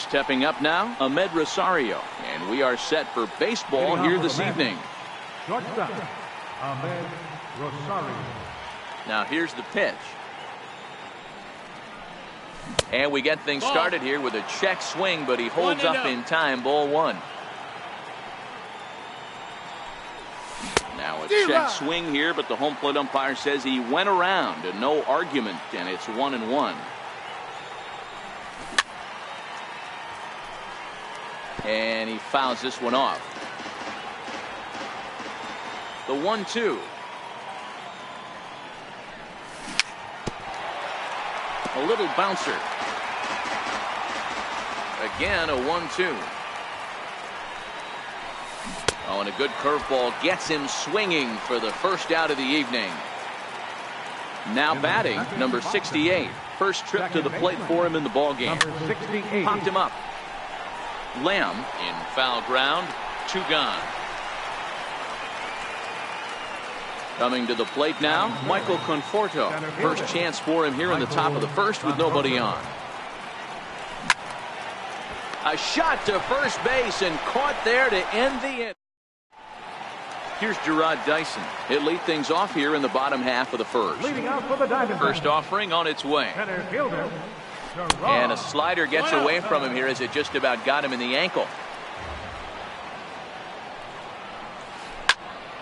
Stepping up now, Ahmed Rosario. And we are set for baseball here this evening. Shortstop, Ahmed Rosario. Now here's the pitch. And we get things started here with a check swing, but he holds up in time. Ball one. Now a check swing here, but the home plate umpire says he went around and no argument, and it's 1-1. And he fouls this one off. The 1-2. A little bouncer. Again, a 1-2. Oh, and a good curveball gets him swinging for the first out of the evening. Now batting, number 68. First trip to the plate for him in the ballgame. Popped him up. Lamb in foul ground. 2 gone. Coming to the plate now, Michael Conforto. First chance for him here in the top of the first with nobody on. A shot to first base and caught there to end the inning. Here's Gerard Dyson. He'll lead things off here in the bottom half of the first. First offering on its way. And a slider gets away from him here as it just about got him in the ankle.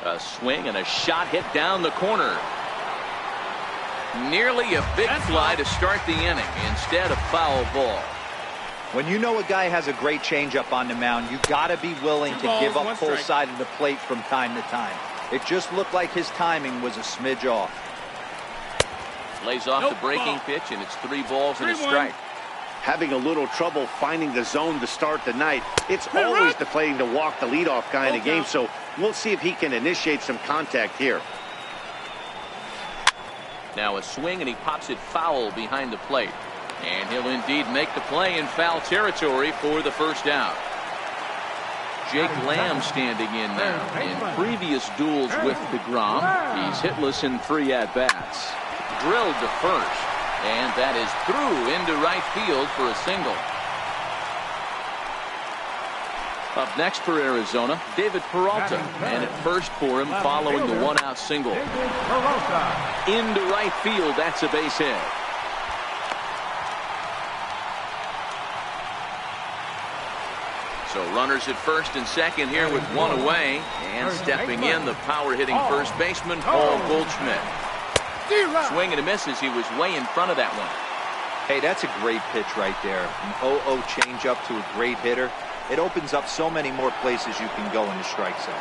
A swing and a shot hit down the corner. Nearly a big fly to start the inning. Instead, a foul ball. When you know a guy has a great changeup on the mound, you got to be willing to give up full side of the plate from time to time. It just looked like his timing was a smidge off. Lays off the breaking pitch, and it's 3 balls and a strike. Having a little trouble finding the zone to start the night. It's always deflating to walk the leadoff guy in a game, so we'll see if he can initiate some contact here. Now a swing, and he pops it foul behind the plate. And he'll indeed make the play in foul territory for the first out. Jake Lamb standing in now. In previous duels with DeGrom, he's hitless in 3 at-bats. Drilled to first. And that is through into right field for a single. Up next for Arizona, David Peralta. And at first for him following the 1-out single. Into right field, that's a base hit. So runners at first and second here with 1 away. And stepping in, the power-hitting first baseman, Paul Goldschmidt. Swing and a miss as he was way in front of that one. Hey, that's a great pitch right there. An 0-0 changeup to a great hitter. It opens up so many more places you can go in the strike zone.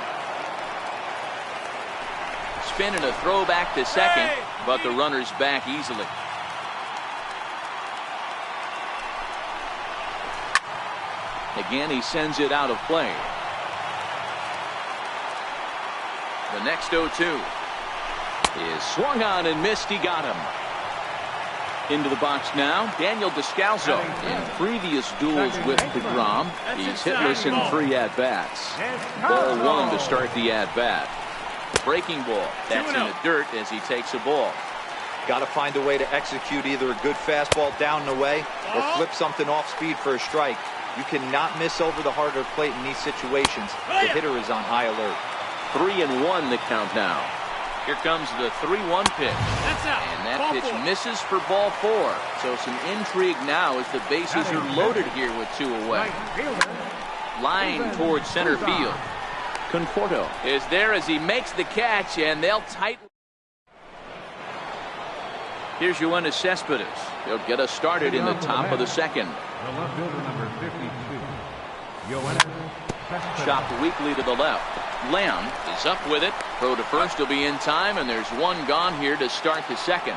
Spin and a throw back to second, but the runner's back easily. Again, he sends it out of play. The next 0-2 is swung on and missed. He got him. Into the box now, Daniel Descalso. In previous duels with DeGrom, he's hitless in 3 at-bats. Ball 1 to start the at-bat. Breaking ball. That's in the dirt as he takes a ball. Got to find a way to execute either a good fastball down and away or flip something off speed for a strike. You cannot miss over the harder plate in these situations. The hitter is on high alert. 3-1 the count now. Here comes the 3-1 pitch. And that pitch misses for ball 4. So some intrigue now as the bases are loaded here with 2 away. Line towards center field. Conforto is there as he makes the catch, and they'll tighten. Here's Yoenis Cespedes. He'll get us started in the top of the second. The left fielder, number 52, Yoenis. Chopped weakly to the left. Lamb is up with it. Throw to first will be in time, and there's 1 gone here to start the second.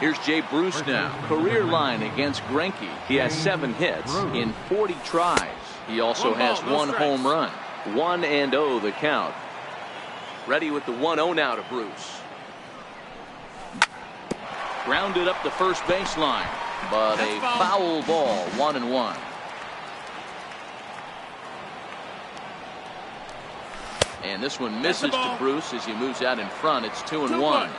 Here's Jay Bruce now. Career line against Greinke. He has 7 hits in 40 tries. He also has 1 home run. 1-0 the count. Ready with the 1-0 now to Bruce. Grounded up the first baseline, but a foul ball. 1-1. And this one misses to Bruce as he moves out in front. It's 2-1.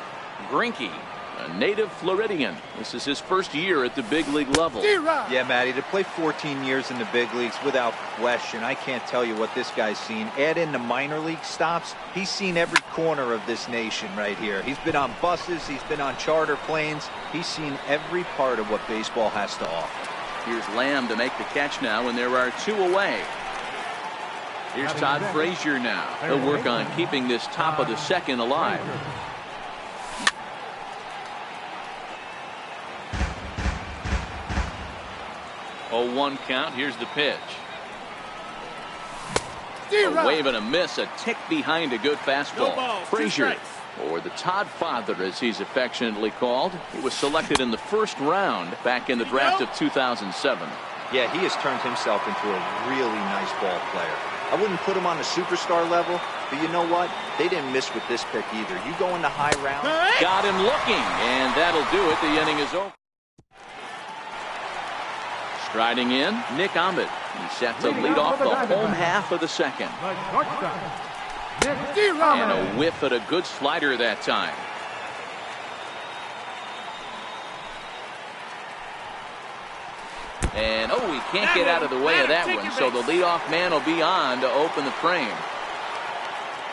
Greinke A native Floridian. This is his first year at the big league level. Yeah, Matty, to play 14 years in the big leagues, without question, I can't tell you what this guy's seen. Add in the minor league stops, he's seen every corner of this nation right here. He's been on buses, he's been on charter planes, he's seen every part of what baseball has to offer. Here's Lamb to make the catch now, and there are 2 away. Here's Todd Frazier now. He'll work on keeping this top of the second alive. 0-1 count. Here's the pitch. A wave and a miss, a tick behind a good fastball. Frazier, or the Todd Father as he's affectionately called. He was selected in the first round back in the draft of 2007. Yeah, he has turned himself into a really nice ball player. I wouldn't put him on the superstar level, but you know what? They didn't miss with this pick either. You go in the high round. Got him looking, and that'll do it. The inning is over. Striding in, Nick Ahmed. He's set to lead off the home half of the second. And a whiff at a good slider that time. And he can't get out of the way of that one, so the leadoff man will be on to open the frame.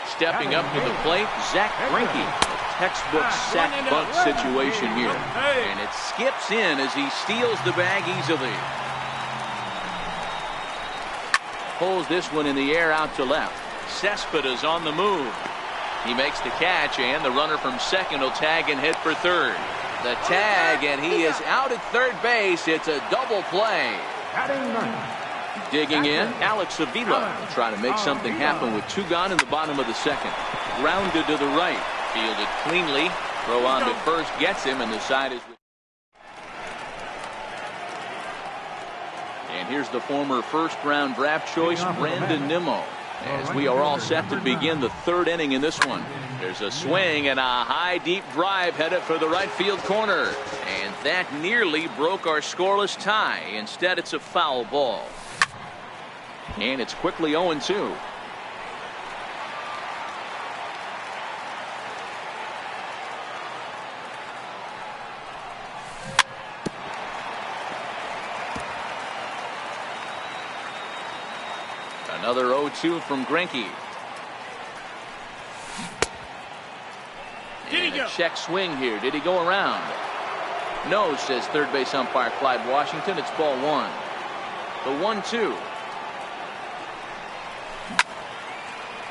Stepping up to the plate, Zach Greinke. A textbook sack bunt situation here. And it skips in as he steals the bag easily. Pulls this one in the air out to left. Cespedes on the move. He makes the catch, and the runner from second will tag and head for third. The tag, and he is out at third base. It's a double play. Digging in, Alex Avila will try to make something happen with 2 gone in the bottom of the second. Grounded to the right. Fielded cleanly. Throw on to first gets him, and the side is... And here's the former first-round draft choice, Brandon Nimmo, as we are all set to begin the 3rd inning in this one. There's a swing and a high, deep drive headed for the right field corner. And that nearly broke our scoreless tie. Instead, it's a foul ball. And it's quickly 0-2. Another 0-2 from Greinke. And a check swing here. Did he go around? No, says third base umpire Clyde Washington. It's ball 1. The 1-2.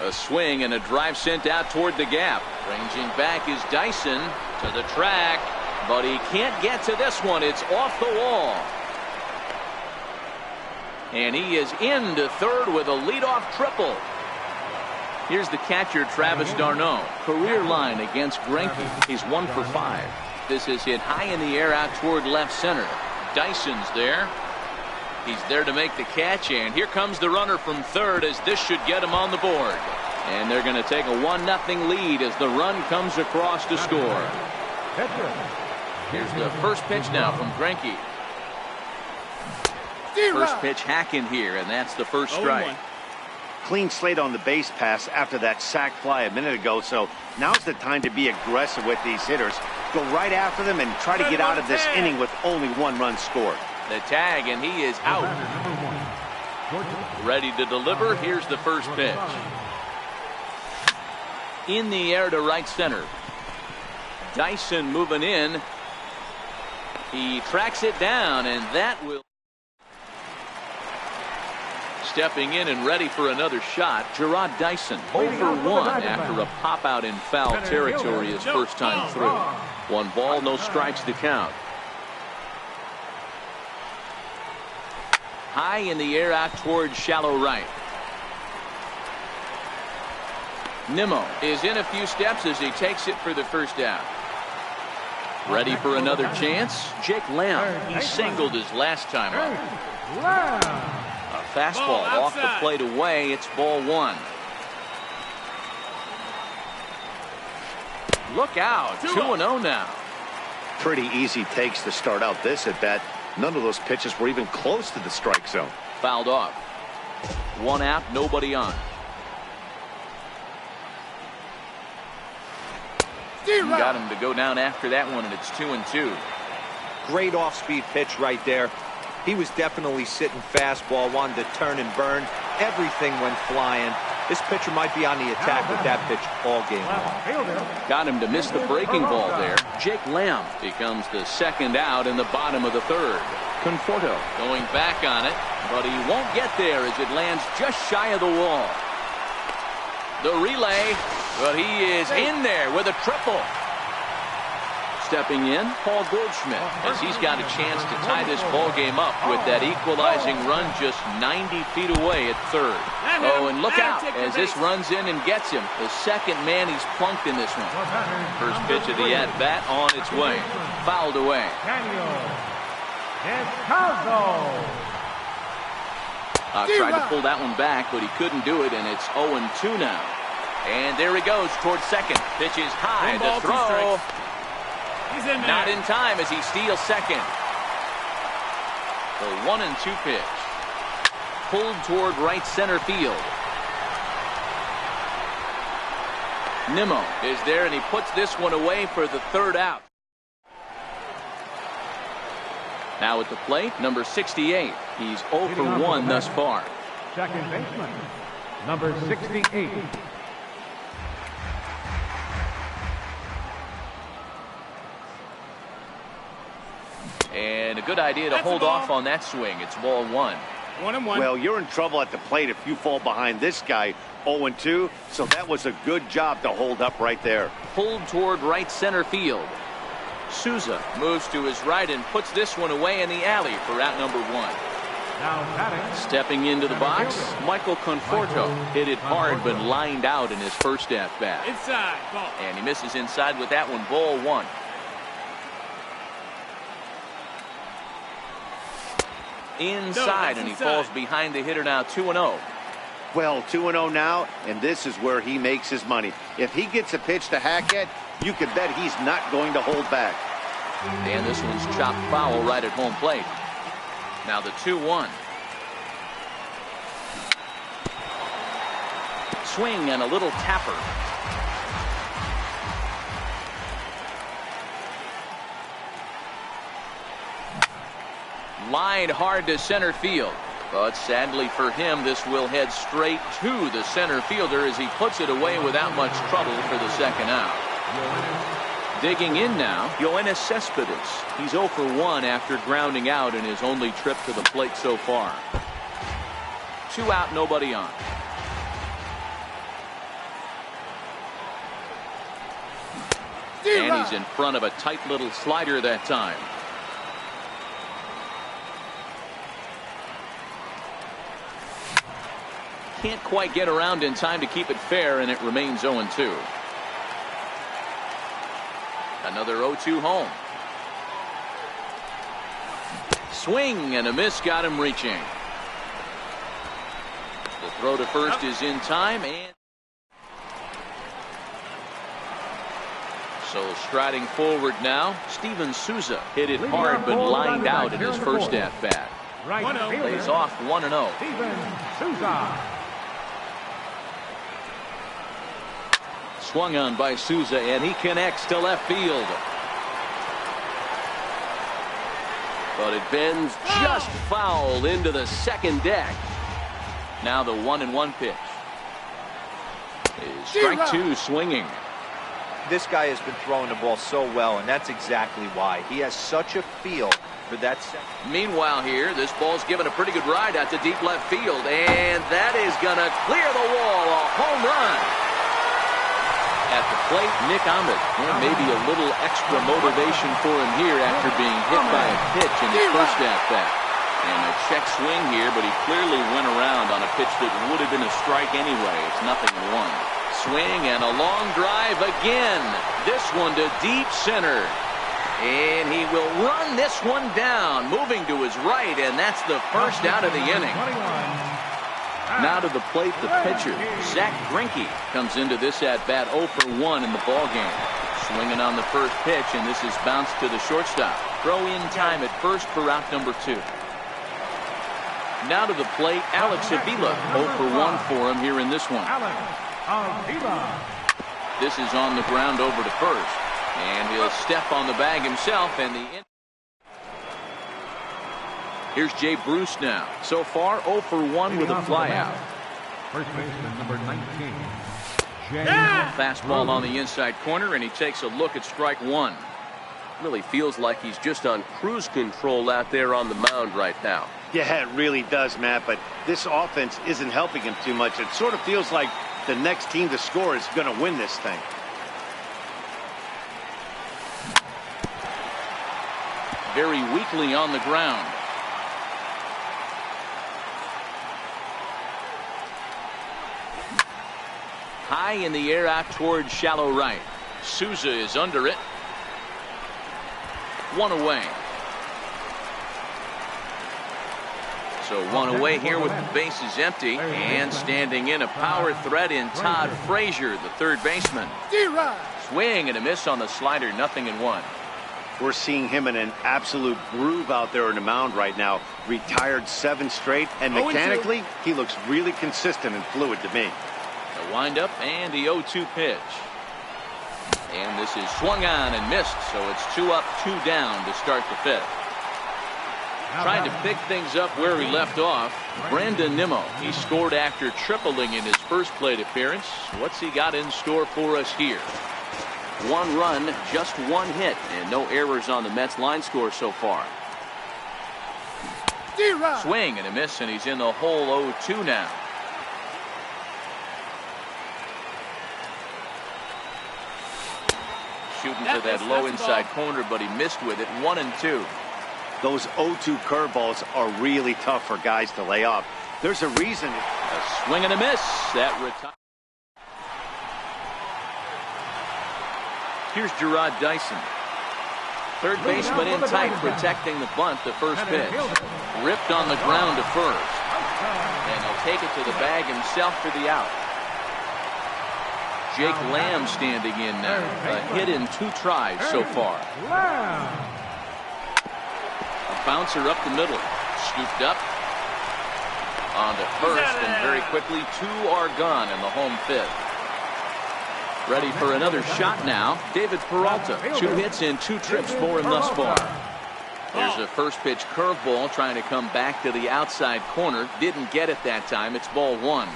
A swing and a drive sent out toward the gap. Ranging back is Dyson to the track, but he can't get to this one. It's off the wall. And he is into third with a leadoff triple. Here's the catcher, Travis d'Arnaud. Career line against Greinke. He's 1 for 5. This is hit high in the air out toward left center. Dyson's there. He's there to make the catch, and here comes the runner from third as this should get him on the board. And they're going to take a 1-0 lead as the run comes across to score. Here's the first pitch now from Greinke. First pitch hacking here, and that's the first strike. Clean slate on the base pass after that sac fly a minute ago, so now's the time to be aggressive with these hitters. Go right after them and try to get out of this inning with only 1 run scored. The tag, and he is out. Ready to deliver. Here's the first pitch. In the air to right center. Dyson moving in. He tracks it down, and that will... Stepping in and ready for another shot, Gerard Dyson, 0 for 1 after a pop-out in foul territory his first time through. 1 ball, no strikes to count. High in the air out towards shallow right. Nimmo is in a few steps as he takes it for the first out. Ready for another chance? Jake Lamb. He singled his last time up. A fastball off the plate away. It's ball 1. Look out. 2-0 now. Pretty easy takes to start out this at bat. None of those pitches were even close to the strike zone. Fouled off. 1 out, nobody on. Got him to go down after that one, and it's 2-2. Great off-speed pitch right there. He was definitely sitting fastball, wanted to turn and burn. Everything went flying. This pitcher might be on the attack with that pitch all game long. Got him to miss the breaking ball there. Jake Lamb becomes the second out in the bottom of the third. Conforto going back on it, but he won't get there as it lands just shy of the wall. The relay, but he is in there with a triple. Stepping in, Paul Goldschmidt, as he's got a chance to tie this ball game up with that equalizing run just 90 feet away at third. Oh, and look out as this runs in and gets him. The second man he's plunked in this one. First pitch of the at-bat on its way. Fouled away. Tried to pull that one back, but he couldn't do it, and it's 0-2 now. And there he goes towards second. Pitch is high to throw. He's in there. Not in time as he steals second. The 1-2 pitch. Pulled toward right center field. Nimmo is there, and he puts this one away for the third out. Now at the plate, number 68. He's 0 for 1 thus far. Second baseman, number 68. And a good idea to hold off on that swing. It's ball 1. 1-1. Well, you're in trouble at the plate if you fall behind this guy 0-2, so that was a good job to hold up right there. Pulled toward right center field. Souza moves to his right and puts this one away in the alley for out number 1. Now batting. Stepping into the box, Michael Conforto hit it hard but lined out in his first at-bat. Inside, ball. And he misses inside with that one, ball 1. Inside, and he falls behind the hitter now, 2-0. Well, 2-0 now, and this is where he makes his money. If he gets a pitch to hack at, you can bet he's not going to hold back. And this one's chopped foul right at home plate. Now the 2-1. Swing and a little tapper. Lined hard to center field. But sadly for him, this will head straight to the center fielder as he puts it away without much trouble for the second out. Digging in now, Yoenis Cespedes. He's 0 for 1 after grounding out in his only trip to the plate so far. 2 out, nobody on. And he's in front of a tight little slider that time. Can't quite get around in time to keep it fair, and it remains 0-2. Another 0-2 home. Swing and a miss got him reaching. The throw to first is in time, and so striding forward now, Steven Souza hit it hard but lined out in his first at-bat. Lays off 1-0. Steven Souza. Swung on by Souza, and he connects to left field. But it bends just foul into the second deck. Now the 1-1 pitch. Is strike 2 swinging. This guy has been throwing the ball so well, and that's exactly why. He has such a feel for that second. Meanwhile here, this ball's given a pretty good ride out to deep left field, and that is going to clear the wall. A home run. At the plate, Nick Ahmed. Maybe a little extra motivation for him here after being hit by a pitch in his first at-bat. And a check swing here, but he clearly went around on a pitch that would have been a strike anyway. It's 0-1. Swing and a long drive again. This one to deep center. And he will run this one down, moving to his right, and that's the first out of the inning. Now to the plate, the pitcher, Zach Greinke, comes into this at-bat 0 for 1 in the ballgame. Swinging on the first pitch, and this is bounced to the shortstop. Throw in time at first for out number 2. Now to the plate, Alex Avila, 0 for 1 for him here in this one. This is on the ground over to first. And he'll step on the bag himself. And here's Jay Bruce now. So far, 0 for 1 with a flyout. First baseman, number 19. Fastball on the inside corner, and he takes a look at strike one. Really feels like he's just on cruise control out there on the mound right now. Yeah, it really does, Matt, but this offense isn't helping him too much. It sort of feels like the next team to score is going to win this thing. Very weakly on the ground. High in the air out towards shallow right. Souza is under it. One away. So one away here with the bases empty. And standing in a power threat in Todd Frazier, the third baseman. Swing and a miss on the slider, 0-1. We're seeing him in an absolute groove out there on the mound right now. Retired 7 straight, and mechanically, he looks really consistent and fluid to me. The windup and the 0-2 pitch. And this is swung on and missed, so it's 2 up, 2 down to start the fifth. Trying to pick things up where he left off, Brandon Nimmo. He scored after tripling in his first plate appearance. What's he got in store for us here? 1 run, just 1 hit, and no errors on the Mets line score so far. Swing and a miss, and he's in the hole 0-2 now. Shooting for that low inside corner, but he missed with it. 1-2. Those 0-2 curveballs are really tough for guys to lay off. There's a reason. A swing and a miss. That retires. Here's Gerard Dyson. Third baseman in tight, protecting the bunt. The first pitch. Ripped on the ground to first. And he'll take it to the bag himself for the out. Jake Lamb standing in now. A hit in 2 tries so far. A bouncer up the middle. Scooped up. On to first, and very quickly 2 are gone in the home fifth. Ready for another shot now. David Peralta. 2 hits in 2 trips for him thus far. There's a first pitch curveball trying to come back to the outside corner. Didn't get it that time. It's ball 1.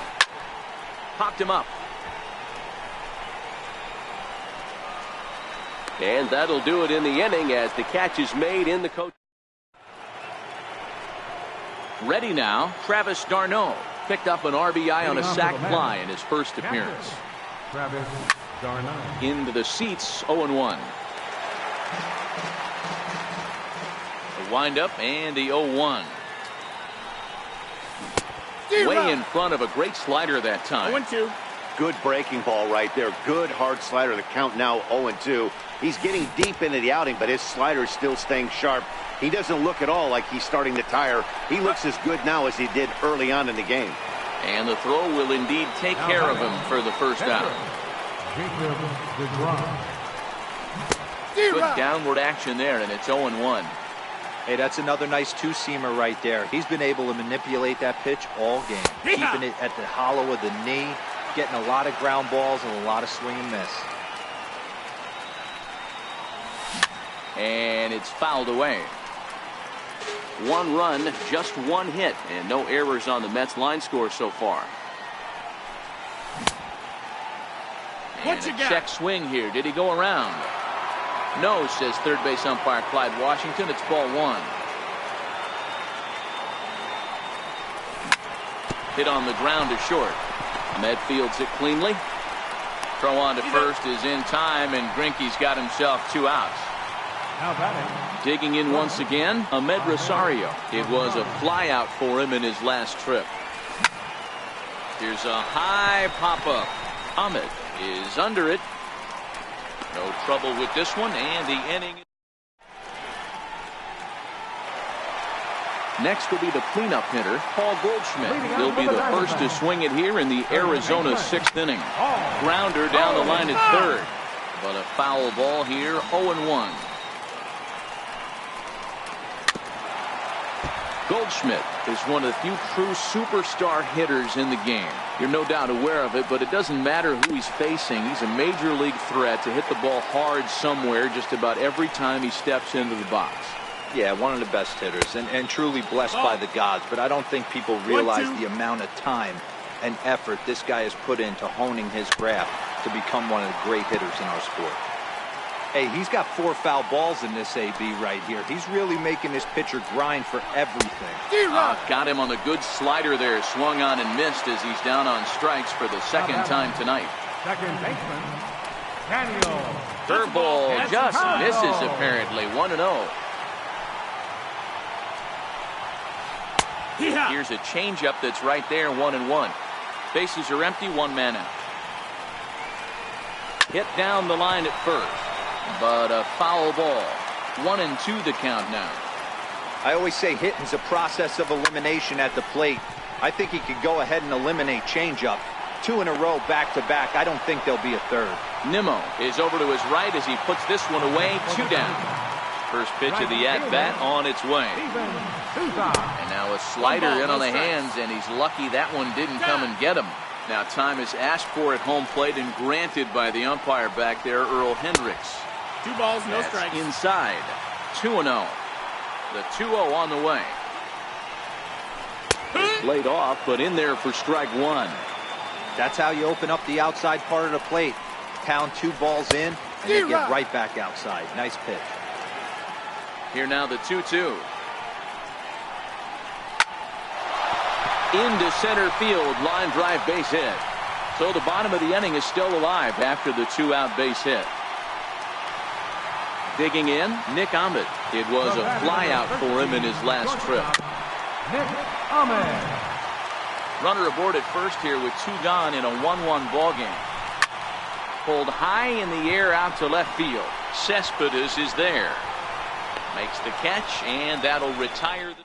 Popped him up. And that'll do it in the inning as the catch is made in the coach. Ready now, Travis d'Arnaud picked up an RBI on a sac fly in his first appearance. Travis d'Arnaud. Into the seats, 0-1. The windup and the 0-1. Way in front of a great slider that time. 0-2. Good breaking ball right there. Good hard slider. The count now 0-2. He's getting deep into the outing, but his slider is still staying sharp. He doesn't look at all like he's starting to tire. He looks as good now as he did early on in the game. And the throw will indeed take care of him for the first out. Good downward action there, and it's 0-1. Hey, that's another nice 2-seamer right there. He's been able to manipulate that pitch all game. Keeping it at the hollow of the knee. Getting a lot of ground balls and a lot of swing and miss. And it's fouled away. 1 run, just 1 hit, and no errors on the Mets line score so far. And a check swing here. Did he go around? No, says third base umpire Clyde Washington. It's ball 1. Hit on the ground to short. Ahmed fields it cleanly. Throw on to first is in time, and Greinke's got himself 2 outs. Now batting. Digging in once again, Ahmed Rosario. It was a fly out for him in his last trip. Here's a high pop-up. Ahmed is under it. No trouble with this one, and the inning. Next will be the cleanup hitter, Paul Goldschmidt. He'll be the first to swing it here in the Arizona 6th inning. Grounder down the line at third. But a foul ball here, 0-1. Goldschmidt is one of the few true superstar hitters in the game. You're no doubt aware of it, but it doesn't matter who he's facing. He's a major league threat to hit the ball hard somewhere just about every time he steps into the box. Yeah, one of the best hitters and truly blessed by the gods, but I don't think people realize the amount of time and effort this guy has put into honing his craft to become one of the great hitters in our sport. Hey, he's got 4 foul balls in this AB right here. He's really making this pitcher grind for everything. Got him on the good slider there. Swung on and missed as he's down on strikes for the second time tonight. Second baseman, Daniel. Curveball just misses apparently. 1-0. Here's a changeup that's right there. 1-1. Bases are empty. 1 man out. Hit down the line at first, but a foul ball. 1-2 the count now. I always say hitting's a process of elimination at the plate. I think he could go ahead and eliminate changeup. 2 in a row back to back. I don't think there'll be a third. Nimmo is over to his right as he puts this one away. 2 down. First pitch of the at-bat on its way. And now a slider in on the hands, and he's lucky that one didn't come and get him. Now time is asked for at home plate and granted by the umpire back there, Earl Hendricks. 2 balls, no strikes. Inside. 2-0. The 2-0 on the way. Laid off, but in there for strike 1. That's how you open up the outside part of the plate. Pound 2 balls in, and then get right back outside. Nice pitch. Here now the 2-2. Into center field, line drive base hit. So the bottom of the inning is still alive after the 2-out base hit. Digging in, Nick Ahmed. It was a fly out for him in his last trip. Nick Ahmed. Runner aboard at first here with 2 gone in a 1-1 ball game. Pulled high in the air out to left field. Cespedes is there. Makes the catch, and that'll retire the...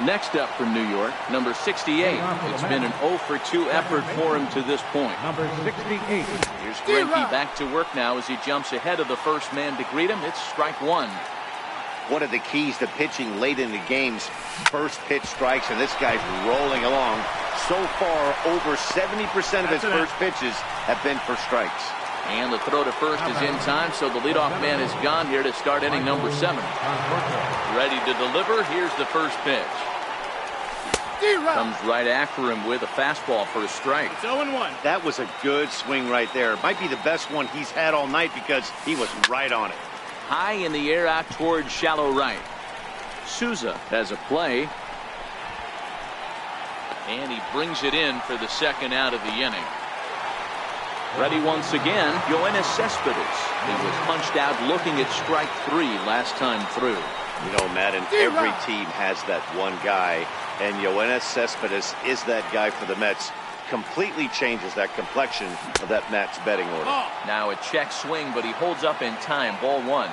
Next up from New York, number 68. It's been an 0-for-2 effort for him to this point. Number 68. Here's Greinke back to work now as he jumps ahead of the first man to greet him. It's strike 1. One of the keys to pitching late in the games, first pitch strikes, and this guy's rolling along. So far, over 70% of his first pitches have been for strikes. And the throw to first is in time, so the leadoff man is gone here to start inning number 7. Ready to deliver. Here's the first pitch. Comes right after him with a fastball for a strike. It's 0-1. That was a good swing right there. Might be the best one he's had all night because he was right on it. High in the air out towards shallow right. Souza has a play. And he brings it in for the second out of the inning. Ready once again, Yoenis Cespedes. He was punched out looking at strike 3 last time through. You know, Madden, every team has that one guy, and Yoenis Cespedes is that guy for the Mets. Completely changes that complexion of that Mets betting order. Now a check swing, but he holds up in time. Ball 1.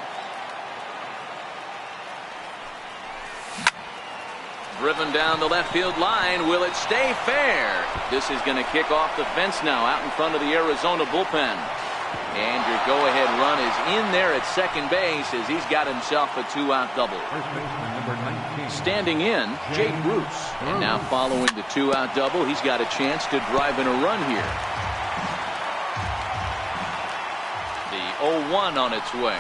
Driven down the left field line. Will it stay fair? This is going to kick off the fence now out in front of the Arizona bullpen. And your go-ahead run is in there at second base as he's got himself a 2-out double. Standing in, Jay Bruce. And now following the 2-out double, he's got a chance to drive in a run here. The 0-1 on its way.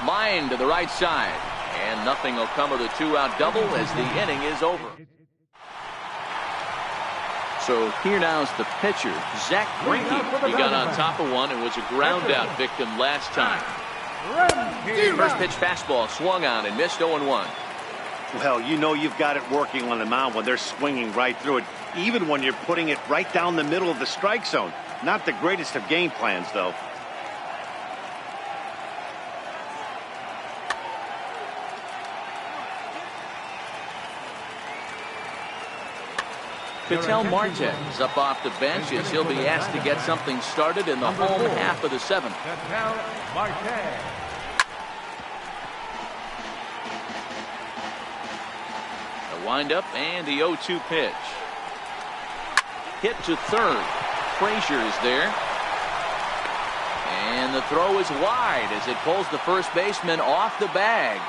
Line to the right side. And nothing will come of the 2-out double as the inning is over. So here now is the pitcher, Zach Greinke. He got on top of one and was a ground-out victim last time. First pitch fastball swung on and missed 0-1. Well, you know you've got it working on the mound when they're swinging right through it, even when you're putting it right down the middle of the strike zone. Not the greatest of game plans, though. Ketel Marte is up off the bench as he'll be asked to get something started in the home half of the 7th. The windup and the 0-2 pitch. Hit to third. Frazier is there. And the throw is wide as it pulls the first baseman off the bag.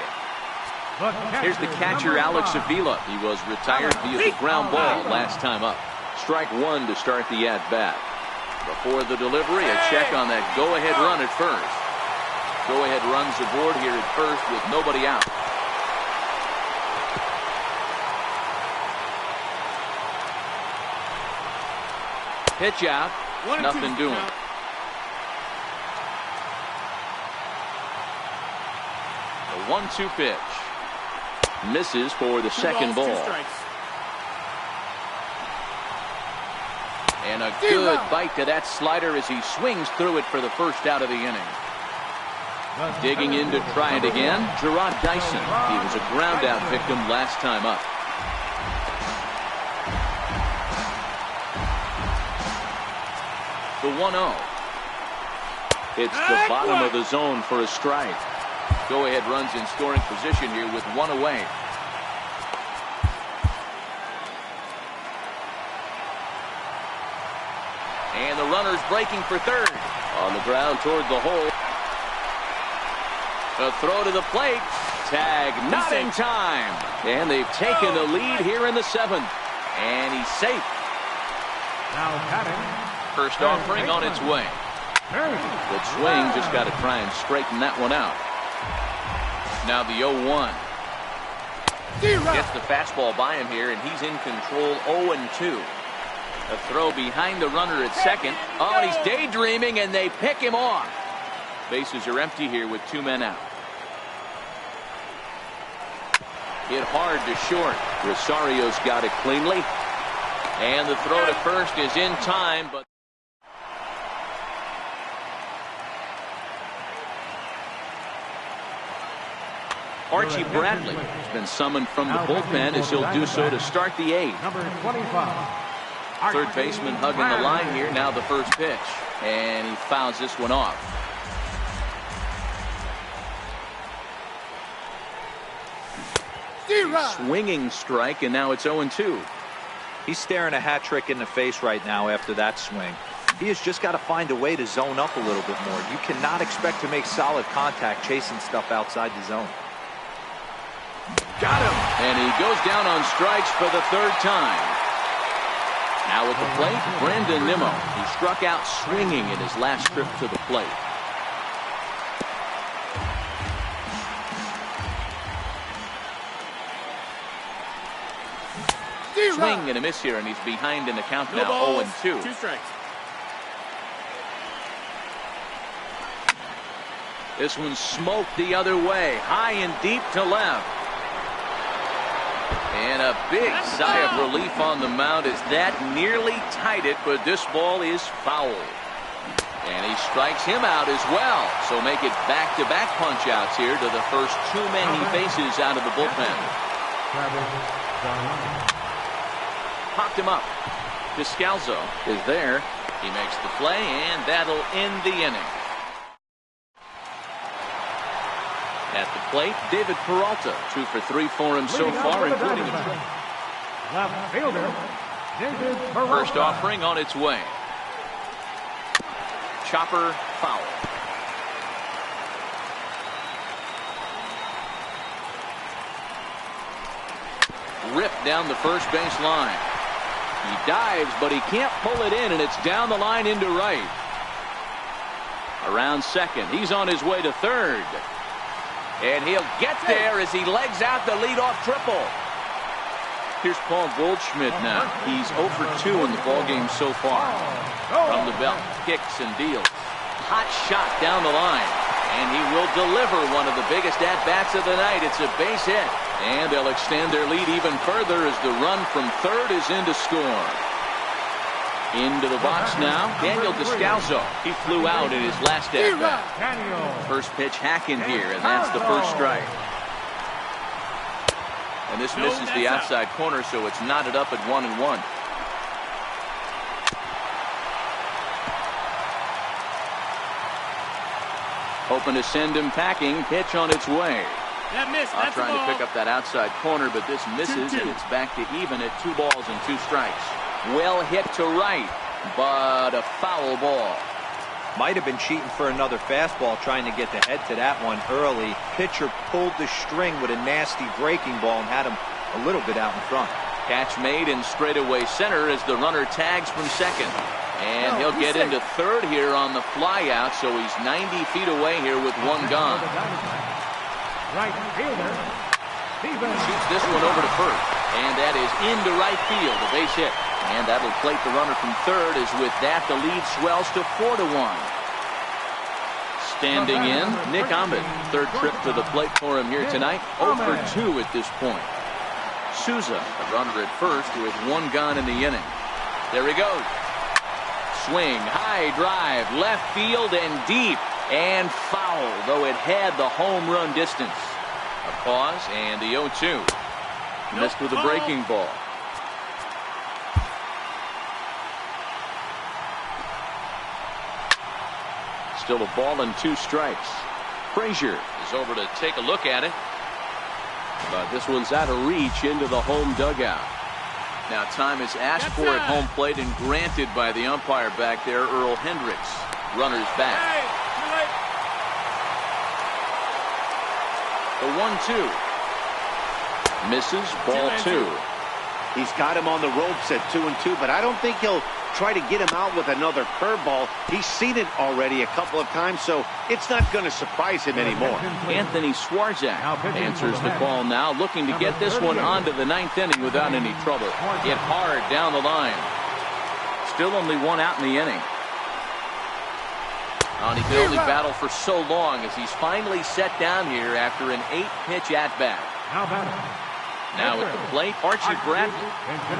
Here's the catcher, Alex Avila. He was retired via the ground ball last time up. Strike one to start the at-bat. Before the delivery, a check on that go-ahead run at first. Go-ahead runs aboard here at first with nobody out. Pitch out, nothing doing. The 1-2 pitch. Misses for the second ball. And a good bite to that slider as he swings through it for the first out of the inning. Digging in to try it again, Gerard Dyson. He was a ground out victim last time up. The 1-0. It's the bottom of the zone for a strike. Go-ahead runs in scoring position here with one away. And the runner's breaking for third. On the ground toward the hole. A throw to the plate. Tag not in time. And they've taken the lead here in the seventh. And he's safe. Now batting. First offering on its way. Good swing. Just got to try and straighten that one out. Now the 0-1. Gets the fastball by him here, and he's in control 0-2. A throw behind the runner at second. Oh, and he's daydreaming, and they pick him off. Bases are empty here with two men out. Hit hard to short. Rosario's got it cleanly. And the throw to first is in time, but Archie Bradley has been summoned from the bullpen as he'll do so to start the eighth. Number 25. Third baseman hugging the line here. Now the first pitch. And he fouls this one off. Swinging strike, and now it's 0-2. He's staring a hat trick in the face right now after that swing. He has just got to find a way to zone up a little bit more. You cannot expect to make solid contact chasing stuff outside the zone. Got him. And he goes down on strikes for the third time. Now at the plate, Brandon Nimmo. He struck out swinging in his last trip to the plate. Swing and a miss here, and he's behind in the count now, 0-2. 2 strikes. This one smoked the other way, high and deep to left. And a big sigh of relief on the mound as that nearly tied it, but this ball is foul. And he strikes him out as well. So make it back-to-back punch-outs here to the first two men he faces out of the bullpen. Popped him up. Descalzo is there. He makes the play, and that'll end the inning. At the plate, David Peralta, 2 for 3 for him so far, including a triple. Left fielder, David Peralta. First offering on its way. Chopper foul. Ripped down the first base line. He dives, but he can't pull it in, and it's down the line into right. Around second. He's on his way to third. And he'll get there as he legs out the leadoff triple. Here's Paul Goldschmidt now. He's 0 for 2 in the ballgame so far. From the belt, kicks and deals. Hot shot down the line. And he will deliver one of the biggest at-bats of the night. It's a base hit. And they'll extend their lead even further as the run from third is in to score. Into the box now, Daniel Descalzo. He flew out in his last at-bat. First pitch hacking here, and that's the first strike. And this misses the outside corner, so it's knotted up at 1-1. Hoping to send him packing. Pitch on its way. That missed. Trying to pick up that outside corner, but this misses, and it's back to even at 2 balls and 2 strikes. Well hit to right, but a foul ball. Might have been cheating for another fastball, trying to get the head to that one early. Pitcher pulled the string with a nasty breaking ball and had him a little bit out in front. Catch made in straightaway center as the runner tags from second. And he'll get into third here on the fly out, so he's 90 feet away here with one gone. Right fielder, Shoots this one over to first. And that is into right field, a base hit. And that'll plate the runner from third, as with that the lead swells to 4-1. Standing in, Nick Ahmed. Third trip to the plate for him here tonight. 0 for 2 at this point. Souza, the runner at first, with one gone in the inning. There he goes. Swing, high drive, left field and deep. And foul, though it had the home run distance. A pause and the 0-2. Missed with a breaking ball. Still a ball and 2 strikes. Frazier is over to take a look at it. But this one's out of reach into the home dugout. Now time is asked for at home plate and granted by the umpire back there, Earl Hendricks. Runners back. The 1-2. Misses, ball 2. He's got him on the ropes at 2-2, but I don't think he'll try to get him out with another curveball. He's seen it already a couple of times, so it's not going to surprise him anymore. Anthony Swarzak answers the call now, looking to get this one onto the 9th inning without any trouble. Hit hard down the line. Still only 1 out in the inning. And he can only battle for so long as he's finally set down here after an 8-pitch at-bat. Now at the plate, Archie Bradley.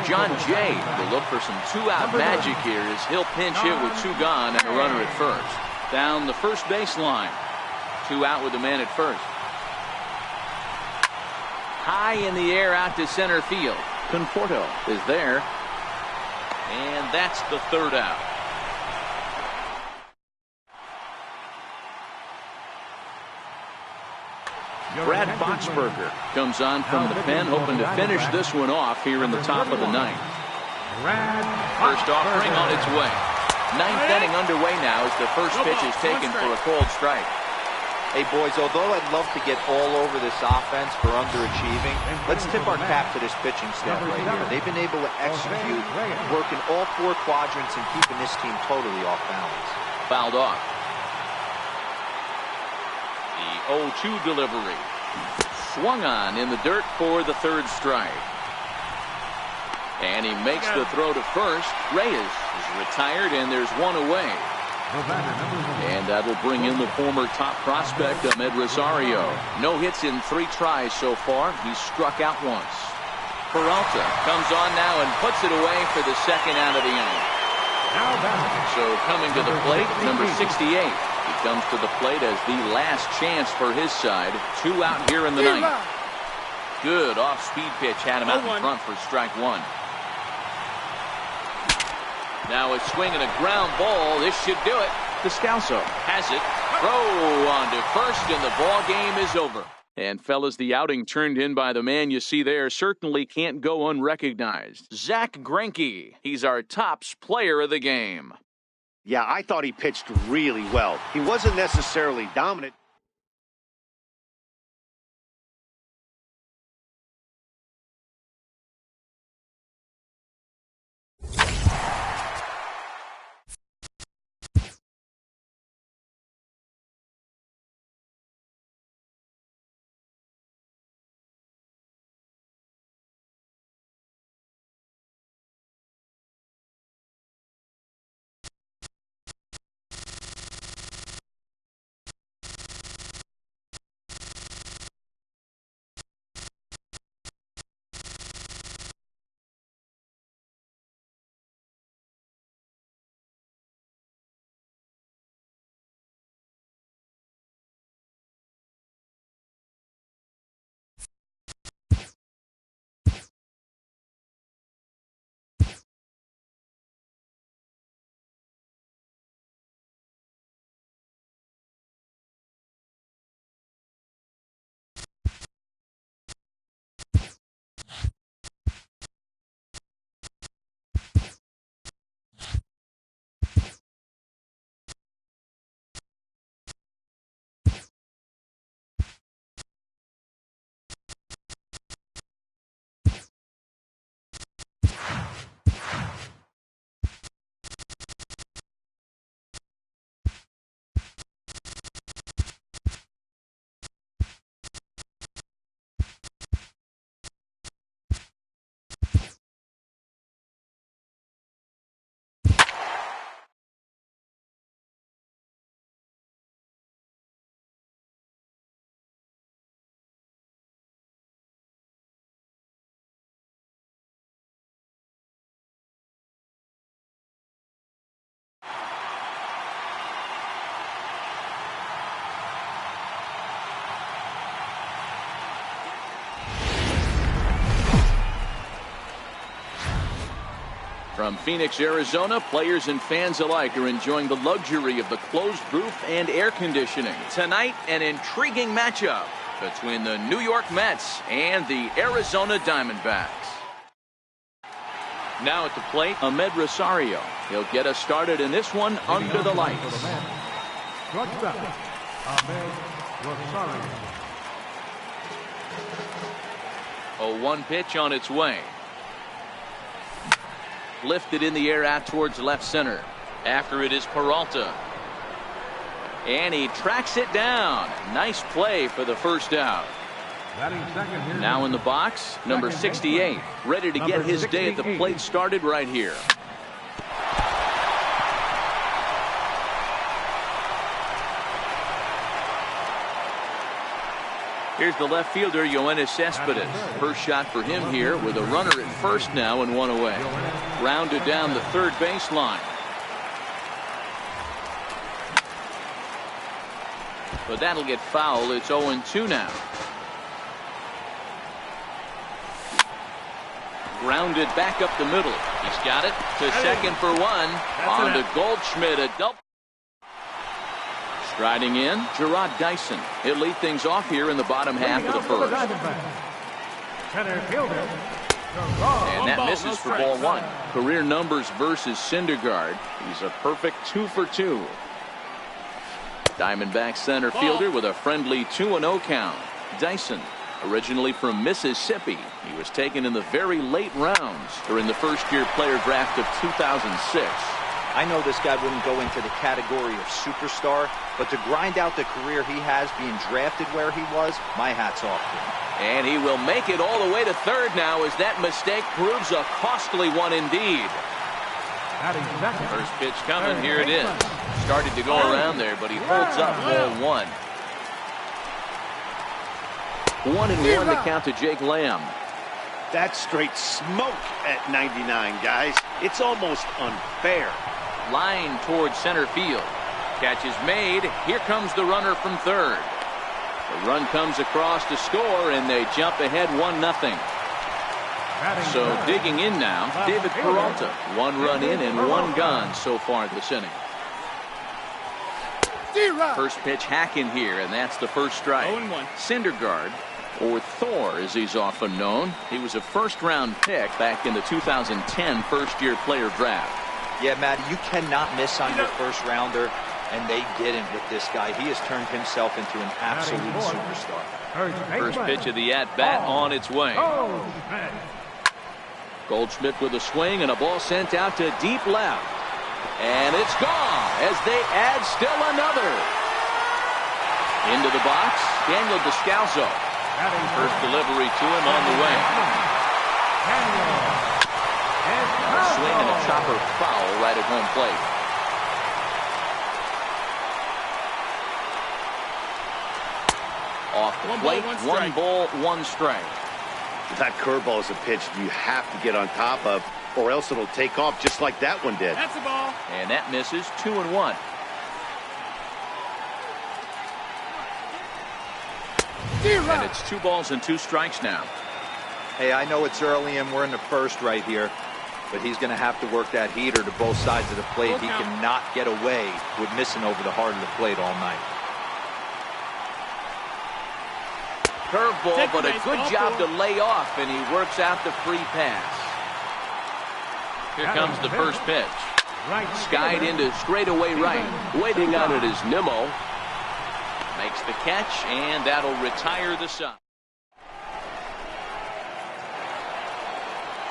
John Jay will look for some 2-out magic here as he'll pinch hit with 2 gone and a runner at first. Down the first baseline. 2 out with the man at first. High in the air out to center field. Conforto is there. And that's the 3rd out. Brad Boxberger comes on from the pen, hoping to finish this one off here in the top of the 9th. First offering on its way. 9th inning underway now as the first pitch is taken for a cold strike. Hey, boys, although I'd love to get all over this offense for underachieving, let's tip our cap to this pitching staff right here. They've been able to execute, working all 4 quadrants and keeping this team totally off balance. Fouled off. The 0-2 delivery. Swung on in the dirt for the 3rd strike. And he makes the throw to first. Reyes is retired, and there's 1 away. And that'll bring in the former top prospect, Ahmed Rosario. No hits in 3 tries so far. He's struck out once. Peralta comes on now and puts it away for the 2nd out of the inning. So coming to the plate, number 68. He comes to the plate as the last chance for his side. 2 out here in the 9th. Good off-speed pitch had him out in front for strike 1. Now a swing and a ground ball. This should do it. Descalso has it. Throw on to first, and the ball game is over. And fellas, the outing turned in by the man you see there certainly can't go unrecognized. Zack Greinke. He's our tops player of the game. Yeah, I thought he pitched really well. He wasn't necessarily dominant. From Phoenix, Arizona, players and fans alike are enjoying the luxury of the closed roof and air conditioning. Tonight, an intriguing matchup between the New York Mets and the Arizona Diamondbacks. Now at the plate, Ahmed Rosario. He'll get us started in this one under the lights. Shortstop, Ahmed Rosario. A 1 pitch on its way. Lifted in the air out towards left center. After it is Peralta. And he tracks it down. Nice play for the first out. Now in the box, number 68. Ready to get his day at the plate started right here. Here's the left fielder, Yoenis Cespedes. First shot for him here with a runner at first now and one away. Rounded down the third baseline. But that'll get foul. It's 0-2 now. Grounded back up the middle. He's got it to second for one. On to Goldschmidt, a double. Striding in, Gerard Dyson. He'll lead things off here in the bottom half of the first. Center fielder. And that misses for ball one. Career numbers versus Syndergaard. He's a perfect 2 for 2. Diamondback center fielder with a friendly 2-0 count. Dyson, originally from Mississippi. He was taken in the very late rounds during the first-year player draft of 2006. I know this guy wouldn't go into the category of superstar, but to grind out the career he has being drafted where he was, my hat's off to him. And he will make it all the way to third now as that mistake proves a costly one indeed. First pitch coming, here it is. Started to go around there, but he holds up ball one. 1-1 to count to Jake Lamb. That's straight smoke at 99, guys. It's almost unfair. Line towards center field. Catch is made. Here comes the runner from third. The run comes across to score, and they jump ahead 1-0. So digging in now, David Peralta. 1 run in and 1 gone so far this inning. First pitch hack in here, and that's the first strike. 0-1. Syndergaard, or Thor as he's often known. He was a first-round pick back in the 2010 first-year player draft. Yeah, Matt, you cannot miss on your first rounder, and they didn't with this guy. He has turned himself into an absolute superstar. First pitch of the at-bat on its way. Goldschmidt with a swing and a ball sent out to deep left. And it's gone as they add still another. Into the box, Daniel Descalso. First delivery to him on the way. A swing and a chopper foul right at home plate. Off the plate, 1 ball, 1 strike. That curveball is a pitch you have to get on top of, or else it'll take off just like that one did. That's the ball. And that misses. 2-1. And it's 2 balls and 2 strikes now. Hey, I know it's early and we're in the first right here, but he's going to have to work that heater to both sides of the plate. He cannot get away with missing over the heart of the plate all night. Curveball, but a good job to lay off, and he works out the free pass. Here comes the first pitch. Skied into straightaway right. Waiting on it is Nimmo. Makes the catch, and that'll retire the side.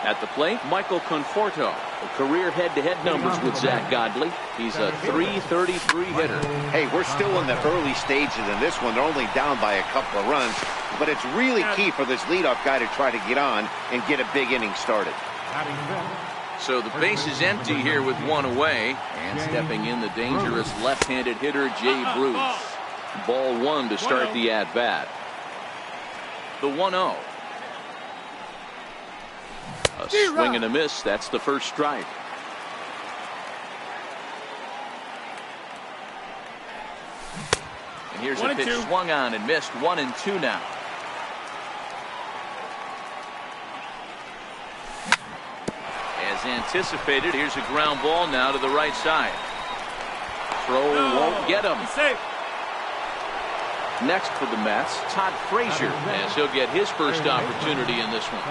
At the plate, Michael Conforto. Career head-to-head numbers with Zach Godley. He's a .333 hitter. Hey, we're still in the early stages in this one. They're only down by a couple of runs, but it's really key for this leadoff guy to try to get on and get a big inning started. So the base is empty here with 1 away, and stepping in the dangerous left-handed hitter Jay Bruce. Ball 1 to start the at-bat. The 1-0. A swing and a miss. That's the first strike. And here's a pitch swung on and missed. 1-2 now. As anticipated, here's a ground ball now to the right side. Throw won't get him. Next for the Mets, Todd Frazier, as he'll get his first opportunity in this one.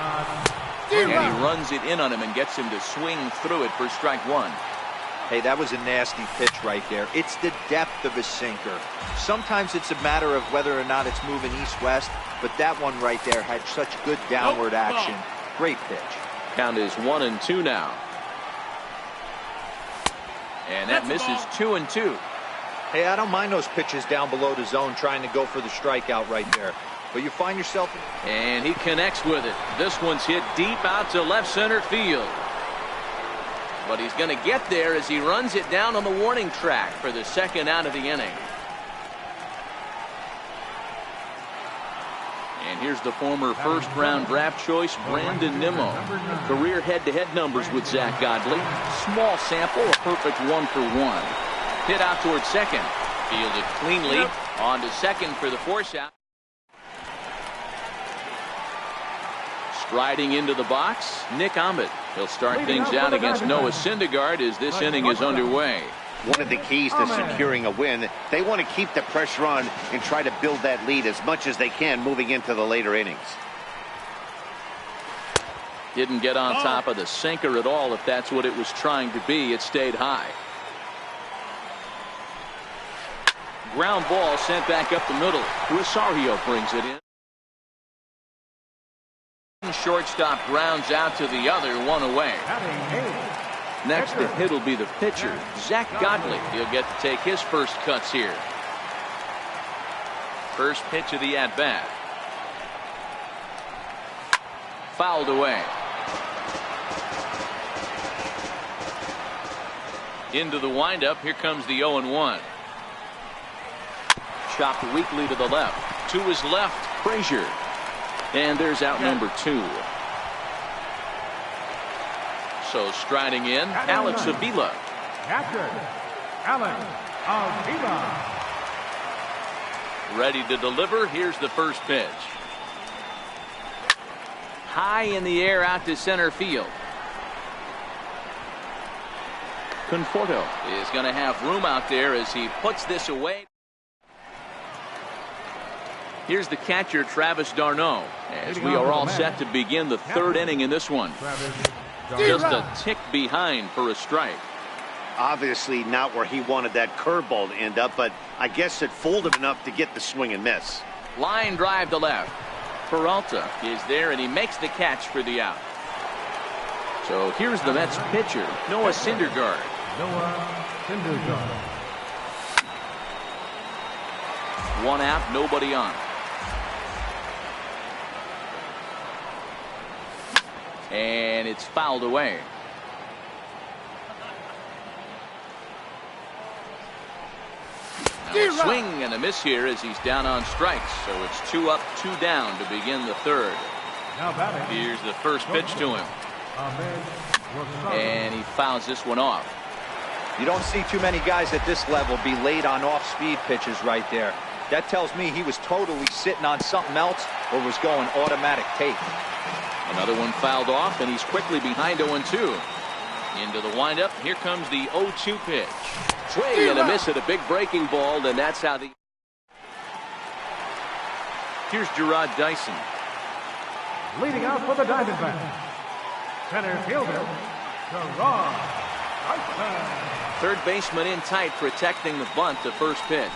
And he runs it in on him and gets him to swing through it for strike one. Hey, that was a nasty pitch right there. It's the depth of a sinker. Sometimes it's a matter of whether or not it's moving east-west, but that one right there had such good downward action. Great pitch. Count is 1-2 now. And that misses 2-2. Hey, I don't mind those pitches down below the zone trying to go for the strikeout right there. But you find yourself... And he connects with it. This one's hit deep out to left center field. But he's going to get there as he runs it down on the warning track for the second out of the inning. And here's the former first-round draft choice, Brandon Nimmo. Career head-to-head numbers with Zach Godley. Small sample, a perfect 1-for-1. Hit out towards second. Fielded cleanly. On to second for the force out. Striding into the box, Nick Ahmed. He'll start things out against Noah Syndergaard as this inning is underway. One of the keys to securing a win, they want to keep the pressure on and try to build that lead as much as they can moving into the later innings. Didn't get on top of the sinker at all, if that's what it was trying to be. It stayed high. Ground ball sent back up the middle. Rosario brings it in. Shortstop grounds out to the other, one away. Next to hit will be the pitcher, Zach Godley. He'll get to take his first cuts here. First pitch of the at-bat. Fouled away. Into the windup. Here comes the 0-1. Chopped weakly to the left. To his left, Frazier. And there's out number 2. So striding in, Alex Avila. Catcher, Alex Avila. Ready to deliver. Here's the first pitch. High in the air out to center field. Conforto is going to have room out there as he puts this away. Here's the catcher, Travis d'Arnaud, as we are all set to begin the third inning in this one. Just a tick behind for a strike. Obviously not where he wanted that curveball to end up, but I guess it fooled him enough to get the swing and miss. Line drive to left. Peralta is there, and he makes the catch for the out. So here's the Mets pitcher, Noah Syndergaard. One out, nobody on. And it's fouled away. Now a swing and a miss here as he's down on strikes. So it's 2 up, 2 down to begin the third. Here's the first pitch to him. And he fouls this one off. You don't see too many guys at this level be late on off-speed pitches right there. That tells me he was totally sitting on something else or was going automatic take. Another one fouled off, and he's quickly behind 0-2. Into the windup. Here comes the 0-2 pitch. Swing and a miss at a big breaking ball, and that's how the... Here's Gerard Dyson. Leading out for the Diamondbacks, center fielder, Gerard Dyson. Third baseman in tight, protecting the bunt to first pitch.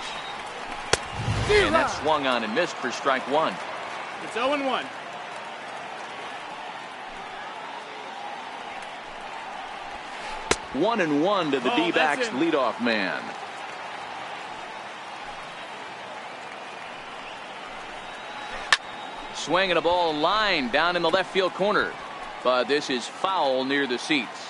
And that swung on and missed for strike 1. It's 0-1. One and one to the D-backs leadoff man. Swinging a ball line down in the left field corner, but this is foul near the seats.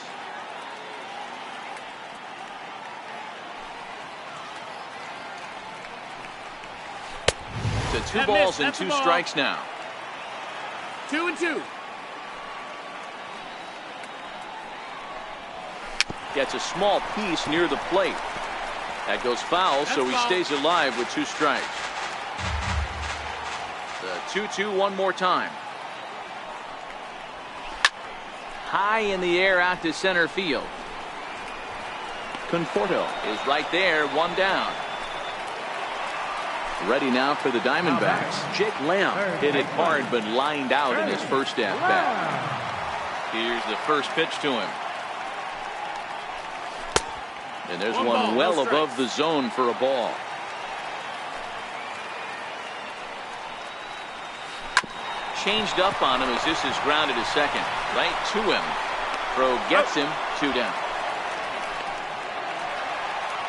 To 2 balls and 2 strikes now. 2-2. Gets a small piece near the plate. That goes foul, so he stays alive with 2 strikes. The 2-2 one more time. high in the air out to center field. Conforto is right there, one down. Ready now for the Diamondbacks. Jake Lamb hit it hard but lined out in his first at bat. Here's the first pitch to him. And there's one well above the zone for a ball. Changed up on him as this is grounded to second. Right to him. Throw gets him, 2 down.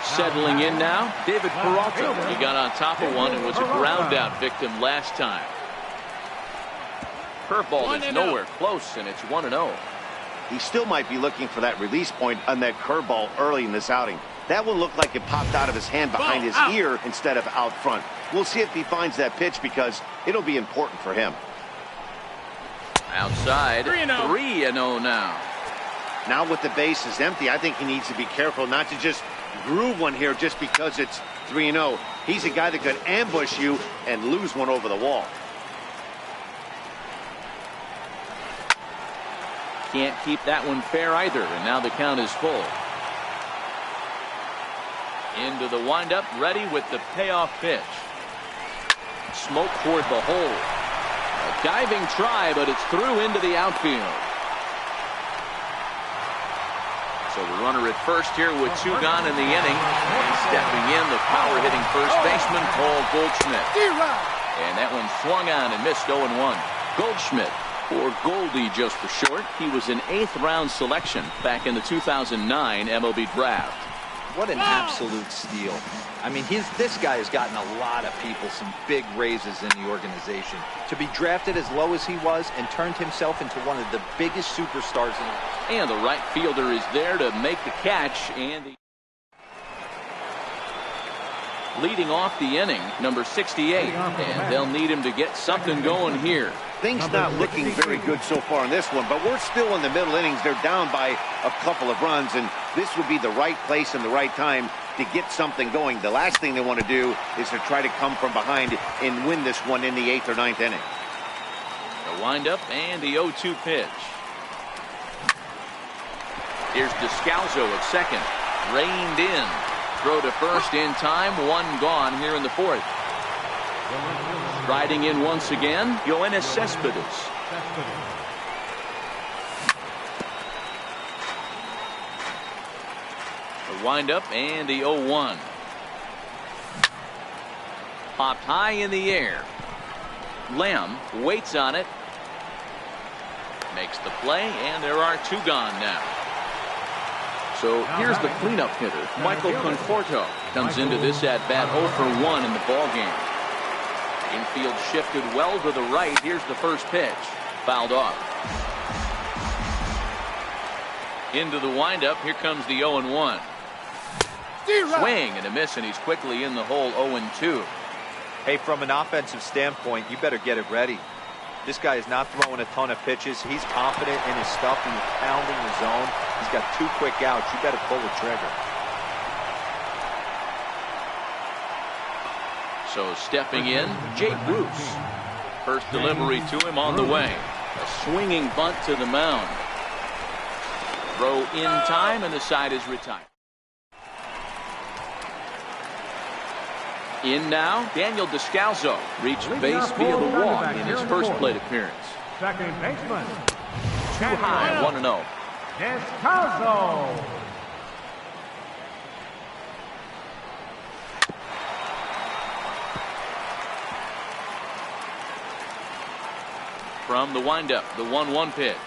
Settling in now, David Peralta. He got on top of one and was a ground out victim last time. Curveball is nowhere close, and it's 1-0. He still might be looking for that release point on that curveball early in this outing. That one looked like it popped out of his hand behind his ear instead of out front. We'll see if he finds that pitch because it'll be important for him. Outside, 3-0 now. Now with the bases empty, I think he needs to be careful not to just groove one here just because it's 3-0. He's a guy that could ambush you and lose one over the wall. Can't keep that one fair either, and now the count is full. Into the windup, ready with the payoff pitch. Smoke toward the hole. A diving try, but it's through into the outfield. So the runner at first here with 2 gone in the inning. And stepping in, the power-hitting first baseman, Paul Goldschmidt. And that one swung on and missed 0-1. Goldschmidt, or Goldie just for short. He was an 8th-round selection back in the 2009 MLB draft. What an absolute steal. I mean, this guy has gotten a lot of people some big raises in the organization. To be drafted as low as he was and turned himself into one of the biggest superstars in the... And the right fielder is there to make the catch. And leading off the inning, number 68. And they'll need him to get something going here. Things not looking very good so far in this one, but we're still in the middle innings. They're down by a couple of runs, and this would be the right place and the right time to get something going. The last thing they want to do is to try to come from behind and win this one in the 8th or 9th inning. The windup and the 0-2 pitch. Here's Descalzo at second. Reined in. Throw to first in time. 1 gone here in the 4th. Riding in once again, Yoenis Cespedes. The windup and the 0-1. Popped high in the air. Lamb waits on it. Makes the play, and there are 2 gone now. So here's the cleanup hitter, Michael Conforto. Comes into this at-bat 0 for 1 in the ballgame. Infield shifted well to the right. Here's the first pitch. Fouled off. Into the windup. Here comes the 0-1. Swing and a miss, and he's quickly in the hole 0-2. Hey, from an offensive standpoint, you better get it ready. This guy is not throwing a ton of pitches. He's confident in his stuff. He's pounding the zone. He's got 2 quick outs. You better pull the trigger. So stepping in, Jay Bruce. First delivery to him on the way. A swinging bunt to the mound. Throw in time, and the side is retired. In now, Daniel Descalzo reached base via the walk in his first plate appearance. Second baseman. Too high, 1-0. Descalzo. From the windup, the 1-1 pitch.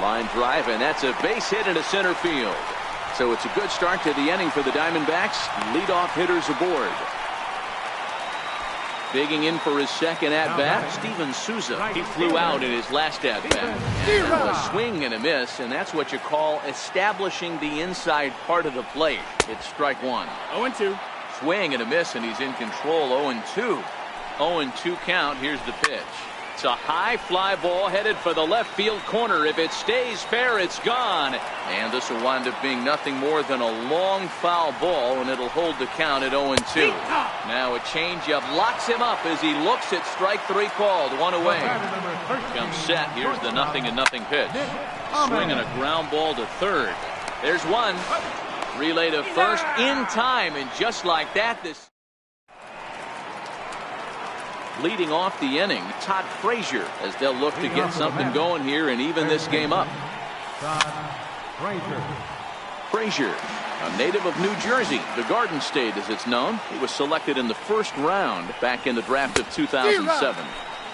Line drive, and that's a base hit into center field. So it's a good start to the inning for the Diamondbacks. Leadoff hitters aboard. Digging in for his second at-bat, Steven Souza. He flew out in his last at-bat. And a swing and a miss, and that's what you call establishing the inside part of the plate. It's strike 1. 0-2. Swing and a miss, and he's in control. 0-2. 0-2 count. Here's the pitch. It's a high fly ball headed for the left field corner. If it stays fair, it's gone. And this will wind up being nothing more than a long foul ball, and it'll hold the count at 0-2. Now a changeup locks him up as he looks at strike three called. One away. Comes set. Here's the 0-0 pitch. Swing and a ground ball to third. There's one. Relay to first in time, and just like that, this leading off the inning, Todd Frazier, as they'll look to get something going here and even this game up. Frazier, a native of New Jersey, the Garden State as it's known. He was selected in the first round back in the draft of 2007.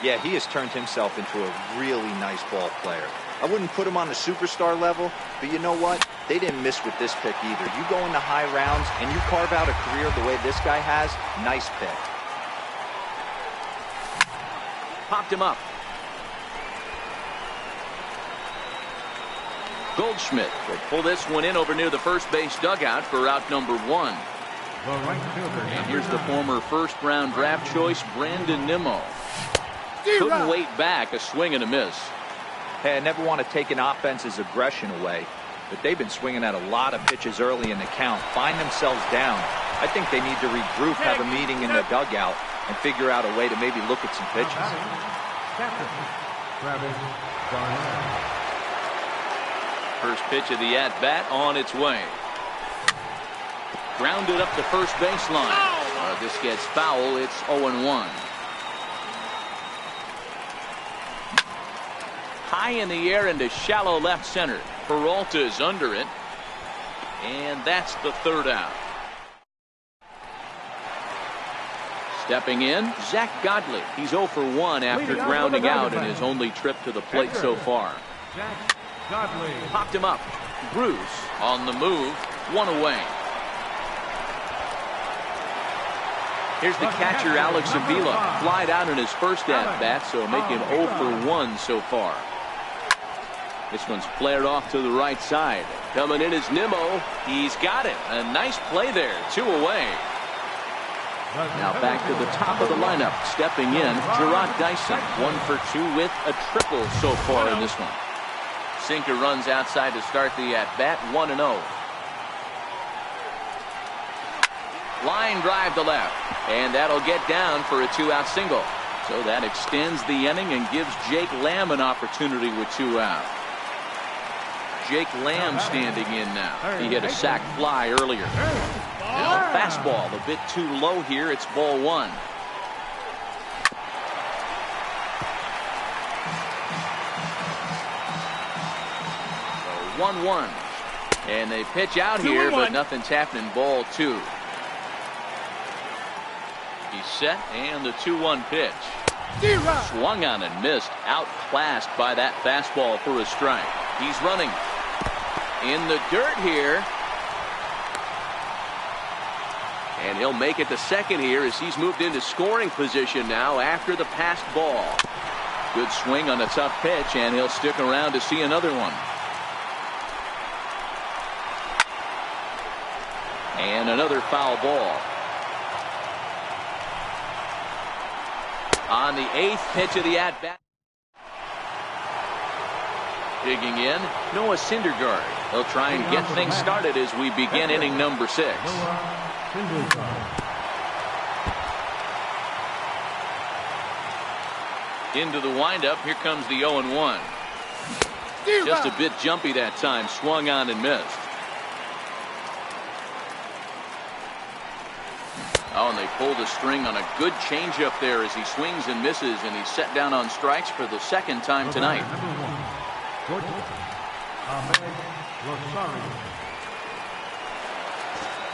Yeah, he has turned himself into a really nice ball player. I wouldn't put him on the superstar level, but you know what? They didn't miss with this pick either. You go into high rounds and you carve out a career the way this guy has, nice pick. Popped him up. Goldschmidt will pull this one in over near the first base dugout for out number one. And here's the former first-round draft choice, Brandon Nimmo. Couldn't wait back, a swing and a miss. Hey, I never want to take an offense's aggression away, but they've been swinging at a lot of pitches early in the count, find themselves down. I think they need to regroup, have a meeting in the dugout, and figure out a way to maybe look at some pitches. First pitch of the at-bat on its way. Grounded up the first baseline. This gets foul. It's 0-1. High in the air into shallow left center. Peralta's under it. And that's the third out. Stepping in, Zach Godley. He's 0 for 1 after grounding out in his only trip to the plate so far. Popped him up. Bruce on the move. One away. Here's the catcher, Alex Avila. Flied out in his first at-bat, so making 0 for 1 so far. This one's flared off to the right side. Coming in is Nimmo. He's got it. A nice play there. 2 away. Now back to the top of the lineup. Stepping in, Gerard Dyson. 1 for 2 with a triple so far in this one. Sinker runs outside to start the at-bat. 1-0. Line drive to left. And that'll get down for a 2-out single. So that extends the inning and gives Jake Lamb an opportunity with 2 out. Jake Lamb standing in now. He hit a sac fly earlier. Now fastball a bit too low here. It's ball 1. So 1-1. And they pitch out here, but nothing's happening. Ball 2. He's set, and the 2-1 pitch. Swung on and missed. Outclassed by that fastball for a strike. He's running in the dirt here. And he'll make it to second here as he's moved into scoring position now after the passed ball. Good swing on a tough pitch, and he'll stick around to see another one. And another foul ball. On the 8th pitch of the at-bat. Digging in, Noah Syndergaard. He'll try and get things started as we begin inning number 6. Into the windup. Here comes the 0-1. Just a bit jumpy that time. Swung on and missed. Oh, and they pulled a string on a good changeup there as he swings and misses, and he's set down on strikes for the second time tonight.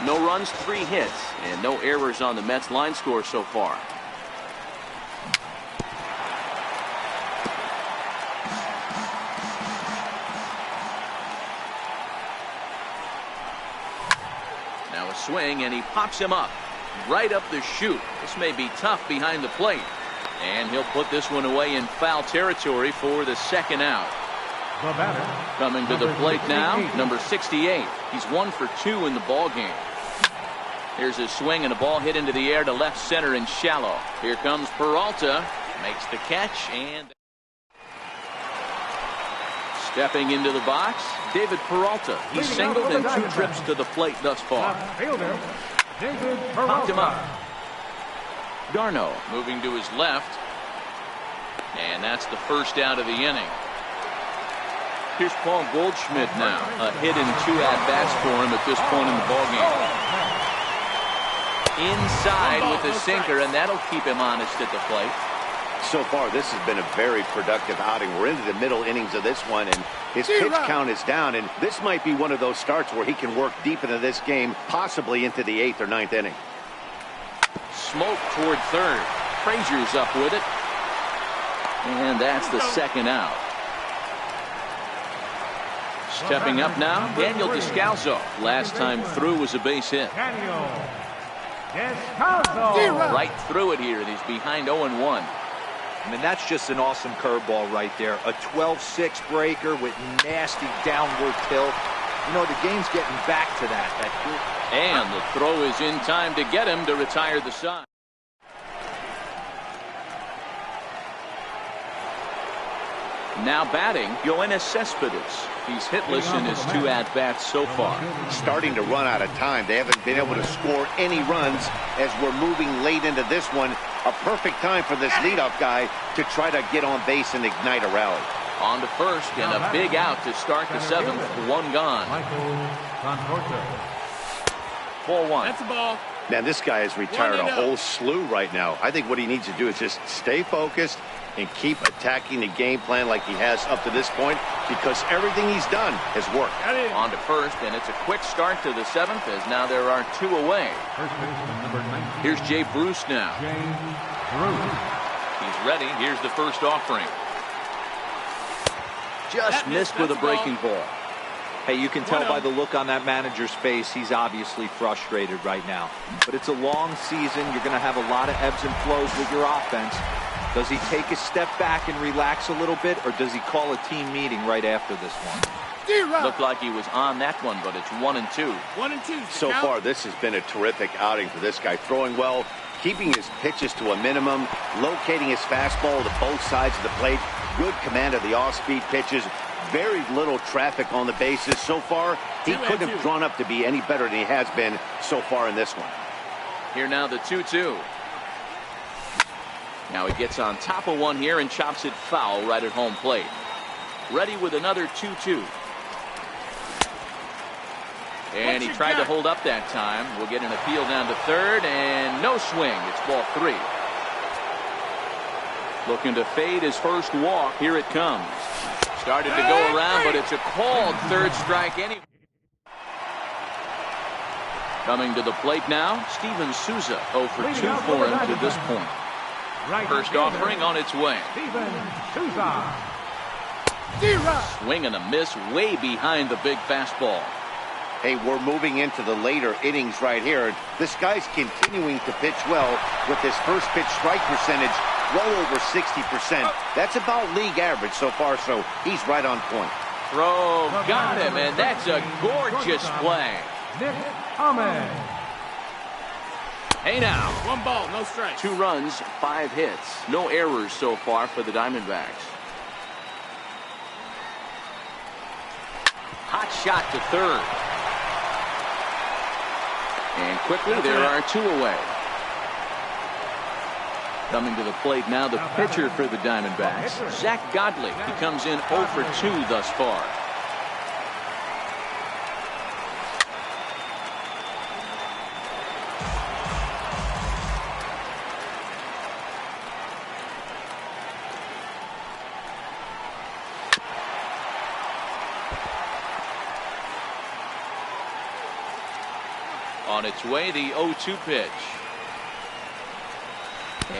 No runs, 3 hits, and no errors on the Mets line score so far. Now a swing, and he pops him up. Right up the chute. This may be tough behind the plate. And he'll put this one away in foul territory for the second out. Coming to the plate now, number 68. He's 1 for 2 in the ball game. Here's a swing and a ball hit into the air to left center and shallow. Here comes Peralta. Makes the catch and stepping into the box, David Peralta. He's singled in 2 trips to the plate thus far. Fielder, David Popped him up. Peralta. Garno moving to his left. And that's the first out of the inning. Here's Paul Goldschmidt now. A hit in 2 at-bats for him at this point in the ballgame. Inside with a sinker, and that'll keep him honest at the plate. So far, this has been a very productive outing. We're into the middle innings of this one, and his pitch count is down. And this might be one of those starts where he can work deep into this game, possibly into the 8th or 9th inning. Smoke toward third. Frazier's up with it. And that's the second out. Stepping up now, Daniel Descalso. Last time through was a base hit. Daniel Descalso. Right through it here, and he's behind 0-1. I mean, that's just an awesome curveball right there. A 12-6 breaker with nasty downward tilt. You know, the game's getting back to that. And the throw is in time to get him to retire the side. Now batting, Yoenis Cespedes. He's hitless in his 2 at-bats so far. Starting to run out of time. They haven't been able to score any runs as we're moving late into this one. A perfect time for this leadoff guy to try to get on base and ignite a rally. On to first, and a big out to start the 7th. 1 gone. 4-1. That's a ball. Man, this guy has retired a whole slew right now. I think what he needs to do is just stay focused and keep attacking the game plan like he has up to this point, because everything he's done has worked. On to first, and it's a quick start to the 7th, as now there are 2 away. Here's Jay Bruce now. He's ready. Here's the first offering. Just missed with a breaking ball. Hey, you can tell by the look on that manager's face, he's obviously frustrated right now. But it's a long season. You're going to have a lot of ebbs and flows with your offense. Does he take a step back and relax a little bit, or does he call a team meeting right after this one? Looked like he was on that one, but it's 1-2. 1-2. So far, this has been a terrific outing for this guy. Throwing well, keeping his pitches to a minimum, locating his fastball to both sides of the plate, good command of the off-speed pitches, very little traffic on the bases. So far, he couldn't have drawn up to be any better than he has been so far in this one. Here now the 2-2. Now he gets on top of one here and chops it foul right at home plate. Ready with another 2-2. And he tried to hold up that time. We'll get an appeal down to third, and no swing. It's ball 3. Looking to fade his first walk. Here it comes. Started to go around, but it's a called third strike anyway. Coming to the plate now, Steven Souza 0 for 2 for him to this point. First offering on its way. Swing and a miss way behind the big fastball. Hey, we're moving into the later innings right here. This guy's continuing to pitch well with his first pitch strike percentage well over 60%. That's about league average so far, so he's right on point. Throw got him, and that's a gorgeous play. Nick Ahmed. Hey now. 1 ball, no strikes. 2 runs, 5 hits. No errors so far for the Diamondbacks. Hot shot to third. And quickly there are 2 away. Coming to the plate now, the pitcher for the Diamondbacks, Zach Godley. He comes in 0 for 2 thus far. On its way, the 0-2 pitch.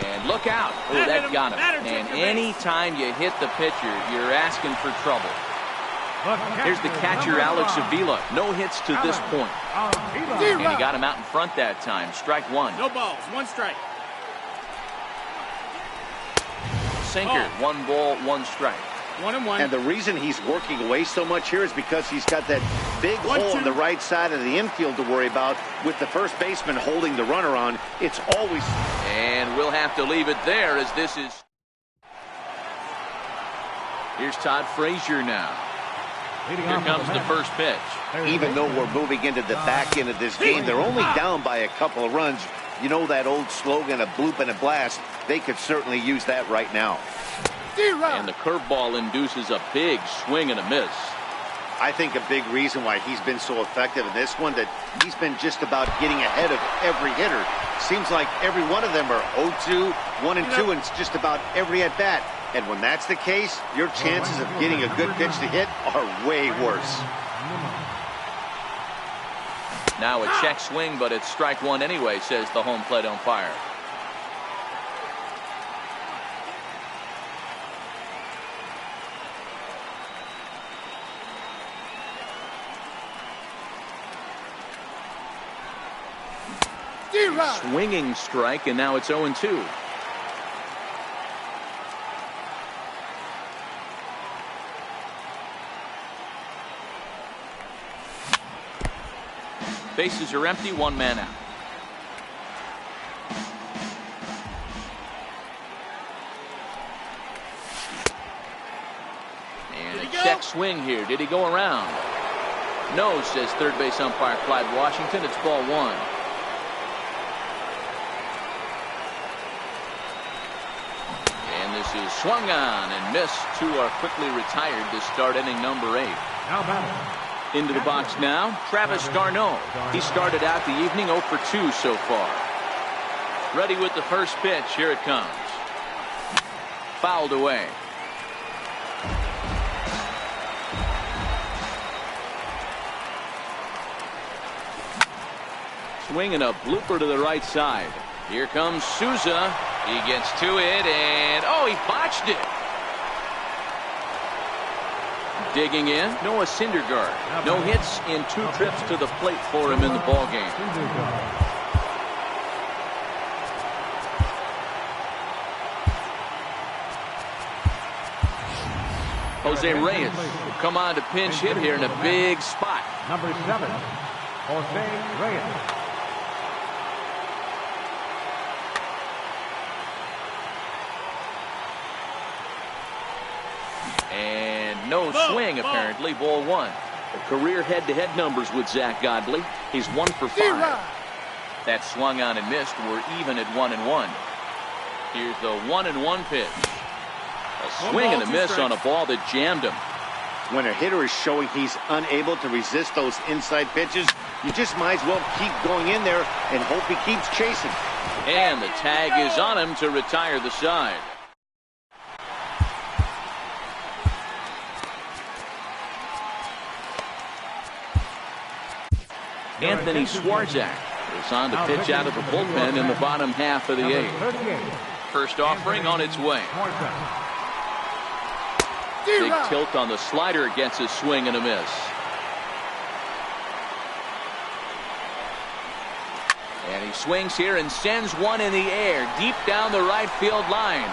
And look out. Oh, that got him. And any time you hit the pitcher, you're asking for trouble. Here's the catcher, Alex Avila. No hits to this point. And he got him out in front that time. Strike 1. No balls, 1 strike. Sinker, 1 ball, 1 strike. 1-1. And the reason he's working away so much here is because he's got that big hole on the right side of the infield to worry about with the first baseman holding the runner on. It's always... And we'll have to leave it there as this is... Here's Todd Frazier now. Here comes the first pitch. Even though we're moving into the back end of this game, they're only down by a couple of runs. You know that old slogan, a bloop and a blast. They could certainly use that right now. And the curveball induces a big swing and a miss. I think a big reason why he's been so effective in this one, that he's been just about getting ahead of every hitter. Seems like every one of them are 0-2, 1-2, and it's just about every at-bat. And when that's the case, your chances of getting a good pitch to hit are way worse. Now a check swing, but it's strike one anyway, says the home plate umpire. Swinging strike, and now it's 0-2. Bases are empty, one man out. And a check swing here. Did he go around? No, says third base umpire Clyde Washington. It's ball one. And this is swung on and missed. Two are quickly retired to start inning number 8. Now batting. Into the box now, Travis Garneau. He started out the evening 0 for 2 so far. Ready with the first pitch. Here it comes. Fouled away. Swinging a blooper to the right side. Here comes Souza. He gets to it, and oh, he botched it. Digging in, Noah Syndergaard. No hits in 2 trips to the plate for him in the ballgame. Jose Reyes will come on to pinch hit here in a big spot. Number 7, Jose Reyes. No swing, apparently. Ball one. Career head-to-head numbers with Zach Godley. He's 1 for 5. That swung on and missed. We're even at 1-1. Here's the 1-1 pitch. A swing and a miss on a ball that jammed him. When a hitter is showing he's unable to resist those inside pitches, you just might as well keep going in there and hope he keeps chasing. And the tag is on him to retire the side. Anthony Swarzak is on to pitch out of the bullpen in the bottom half of the 8th. First offering on its way. Big tilt on the slider, gets a swing and a miss. And he swings here and sends one in the air deep down the right field line.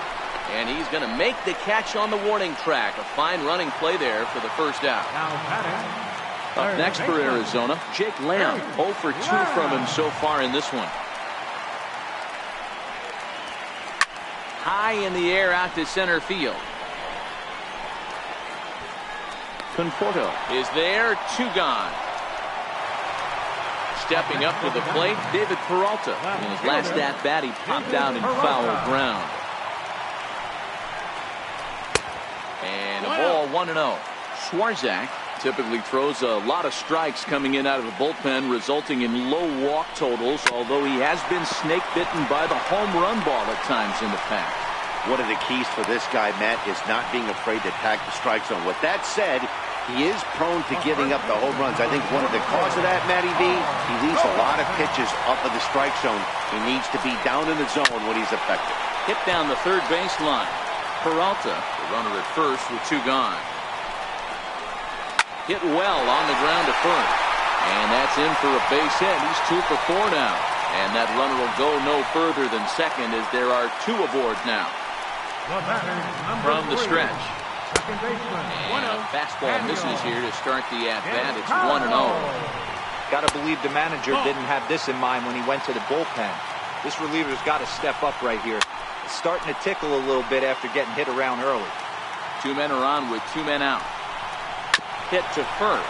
And he's going to make the catch on the warning track. A fine running play there for the first out. Up next for Arizona, Jake Lamb. 0 for 2 from him so far in this one. High in the air out to center field. Conforto is there. 2 gone. Stepping up to the plate, David Peralta. In his last at-bat, he popped out in foul ground. And a ball 1-0. Swarzak typically throws a lot of strikes coming in out of the bullpen, resulting in low walk totals, although he has been snake bitten by the home run ball at times in the past. One of the keys for this guy, Matt, is not being afraid to attack the strike zone. With that said, he is prone to giving up the home runs. I think one of the cause of that, Matty V, he leaves a lot of pitches up of the strike zone. He needs to be down in the zone when he's effective. Hit down the third baseline. Peralta, the runner at first with 2 gone. Hit well on the ground to first. And that's in for a base hit. He's 2 for 4 now. And that runner will go no further than second as there are 2 aboard now. From the stretch. And a fastball misses here to start the at-bat. It's 1-0. Got to believe the manager didn't have this in mind when he went to the bullpen. This reliever's got to step up right here. It's starting to tickle a little bit after getting hit around early. 2 men are on with 2 men out. Hit to first.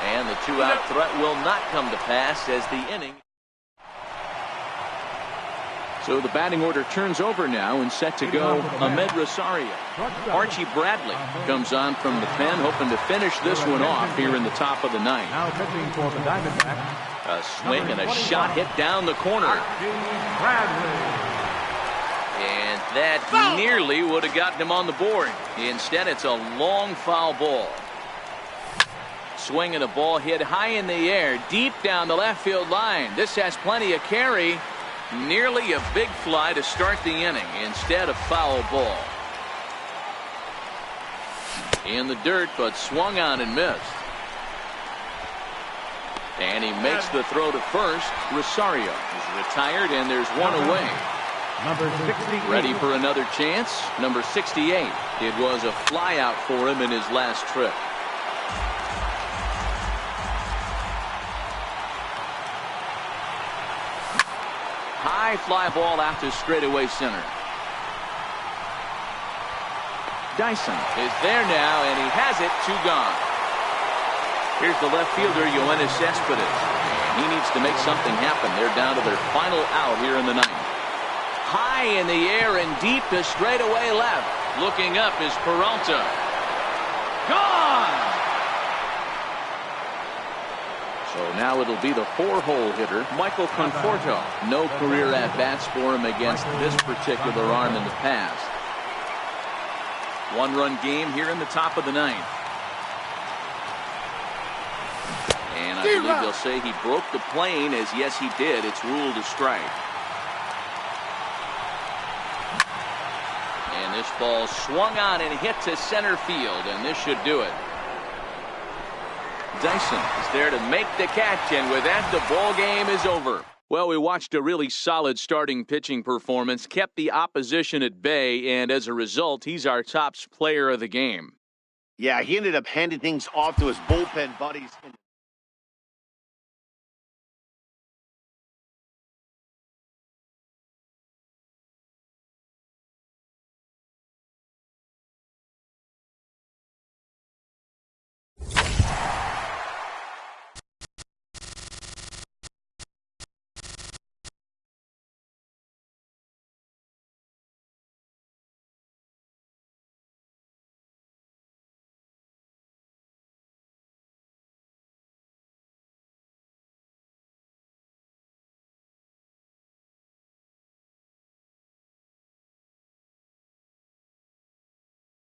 And the 2-out threat will not come to pass as the inning. So the batting order turns over now and set to go Ahmed Rosario. Archie Bradley comes on from the pen, hoping to finish this one off here in the top of the ninth. Now pitching for the Diamondbacks. A swing and a shot hit down the corner. And that nearly would have gotten him on the board. Instead, it's a long foul ball. Swing and a ball hit high in the air, deep down the left field line. This has plenty of carry. Nearly a big fly to start the inning. Instead, a foul ball. In the dirt, but swung on and missed. And he makes the throw to first. Rosario is retired, and there's one away. Number 68. Ready for another chance. Number 68. It was a fly out for him in his last trip. High fly ball out to straightaway center. Dyson is there now, and he has it. 2 gone. Here's the left fielder, Yoenis Cespedes. And he needs to make something happen. They're down to their final out here in the ninth. High in the air and deep to straightaway left. Looking up is Peralta. Gone! So now it'll be the 4-hole hitter, Michael Conforto. No career at-bats for him against this particular arm in the past. 1-run game here in the top of the ninth. And I believe they'll say he broke the plane, as yes he did. It's ruled a strike. And this ball swung on and hit to center field, and this should do it. Dyson is there to make the catch, and with that, the ball game is over. Well, we watched a really solid starting pitching performance, kept the opposition at bay, and as a result, he's our top player of the game. Yeah, he ended up handing things off to his bullpen buddies.